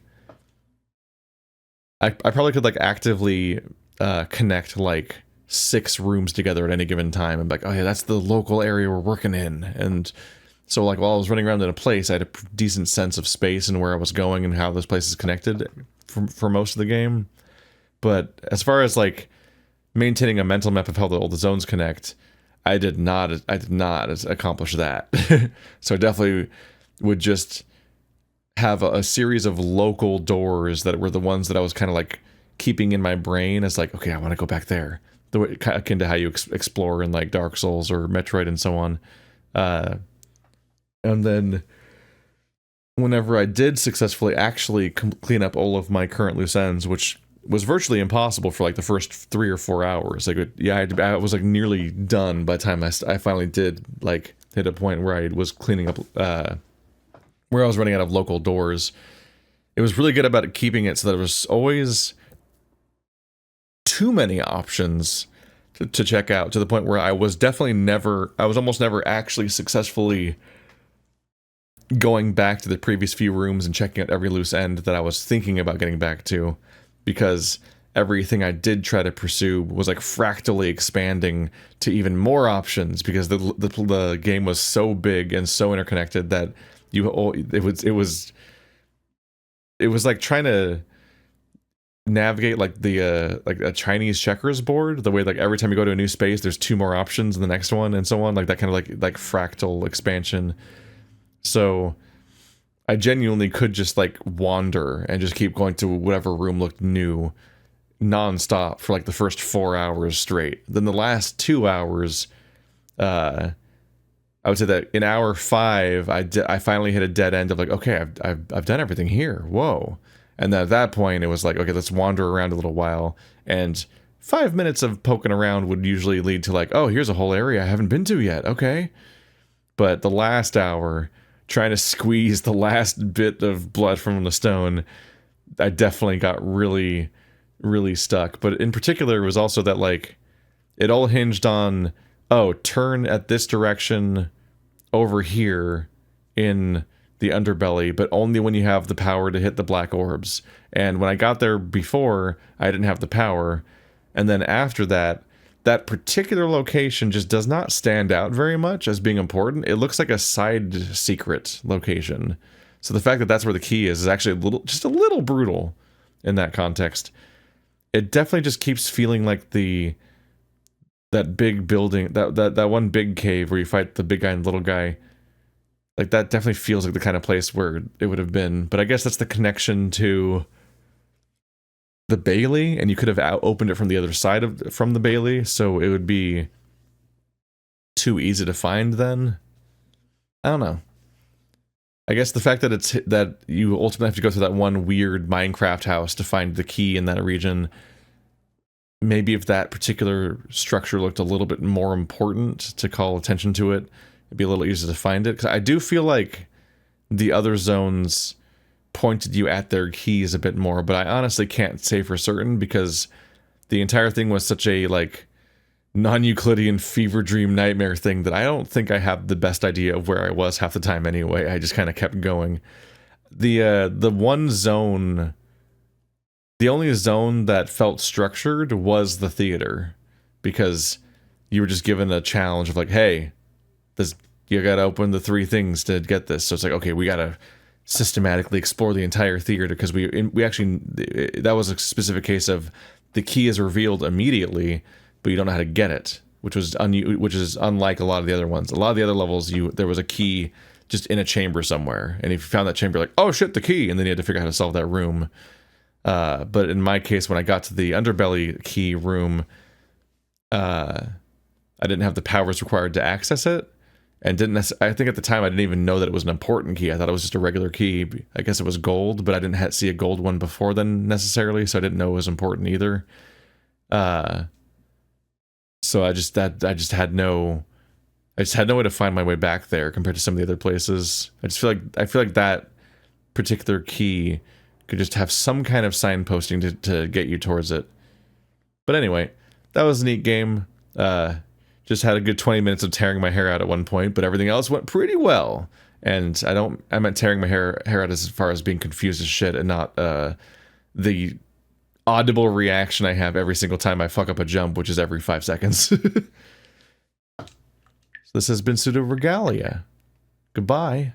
I probably could, like, actively connect, like, 6 rooms together at any given time. And be like, oh yeah, that's the local area we're working in. And so, like, while I was running around in a place, I had a decent sense of space and where I was going and how those places connected for most of the game. But as far as, like, maintaining a mental map of how all the zones connect, I did not accomplish that. So I definitely would just have a series of local doors that were the ones that I was kind of, like, keeping in my brain as, like, okay, I want to go back there. The way, akin to how you explore in, like, Dark Souls or Metroid and so on. And then whenever I did successfully actually clean up all of my current loose ends, which was virtually impossible for, like, the first 3 or 4 hours. Like, I was, like, nearly done by the time I finally did, like, hit a point where I was cleaning up, where I was running out of local doors. It was really good about keeping it so that there was always too many options to check out, to the point where I was almost never actually successfully going back to the previous few rooms and checking out every loose end that I was thinking about getting back to, because everything I did try to pursue was, like, fractally expanding to even more options, because the game was so big and so interconnected that it was like trying to navigate, like, like a Chinese checkers board, the way, like, every time you go to a new space there's 2 more options in the next one and so on, like that kind of like fractal expansion. So I genuinely could just, like, wander and just keep going to whatever room looked new non-stop for, like, the first 4 hours straight. Then the last 2 hours, I would say that in hour 5 I finally hit a dead end of, like, okay, I've done everything here, whoa. And then at that point it was like, okay, let's wander around a little while, and 5 minutes of poking around would usually lead to, like, oh, here's a whole area I haven't been to yet, okay. But the last hour, trying to squeeze the last bit of blood from the stone, I definitely got really, really stuck. But in particular, it was also that, like, it all hinged on, oh, turn at this direction over here in the underbelly, but only when you have the power to hit the black orbs. And when I got there before, I didn't have the power. And then after that, that particular location just does not stand out very much as being important. It looks like a side secret location. So the fact that that's where the key is actually just a little brutal in that context. It definitely just keeps feeling like that big building, that one big cave where you fight the big guy and the little guy. Like, that definitely feels like the kind of place where it would have been. But I guess that's the connection to the Bailey, and you could have opened it from the other side from the Bailey, so it would be too easy to find then. I don't know. I guess the fact that you ultimately have to go through that one weird Minecraft house to find the key in that region maybe if that particular structure looked a little bit more important to call attention to it, it'd be a little easier to find it. Because I do feel like the other zones pointed you at their keys a bit more, but I honestly can't say for certain because the entire thing was such a, like, non-Euclidean fever dream nightmare thing that I don't think I have the best idea of where I was half the time anyway. I just kind of kept going. The one zone... The only zone that felt structured was the theater, because you were just given a challenge of like, hey, you gotta open the 3 things to get this. So it's like, okay, we gotta systematically explore the entire theater, because we actually, that was a specific case of the key is revealed immediately, but you don't know how to get it, which is unlike a lot of the other ones. A lot of the other levels, there was a key just in a chamber somewhere, and if you found that chamber, like, oh shit, the key, and then you had to figure out how to solve that room. But in my case, when I got to the underbelly key room, I didn't have the powers required to access it, and I think at the time I didn't even know that it was an important key. I thought it was just a regular key. I guess it was gold, but I didn't see a gold one before then necessarily, so I didn't know it was important either. So I just had no way to find my way back there compared to some of the other places. I feel like that particular key could just have some kind of signposting to get you towards it. But anyway, that was a neat game. Just had a good 20 minutes of tearing my hair out at one point, but everything else went pretty well. And I meant tearing my hair out as far as being confused as shit, and not the audible reaction I have every single time I fuck up a jump, which is every 5 seconds. So this has been Pseudoregalia. Goodbye.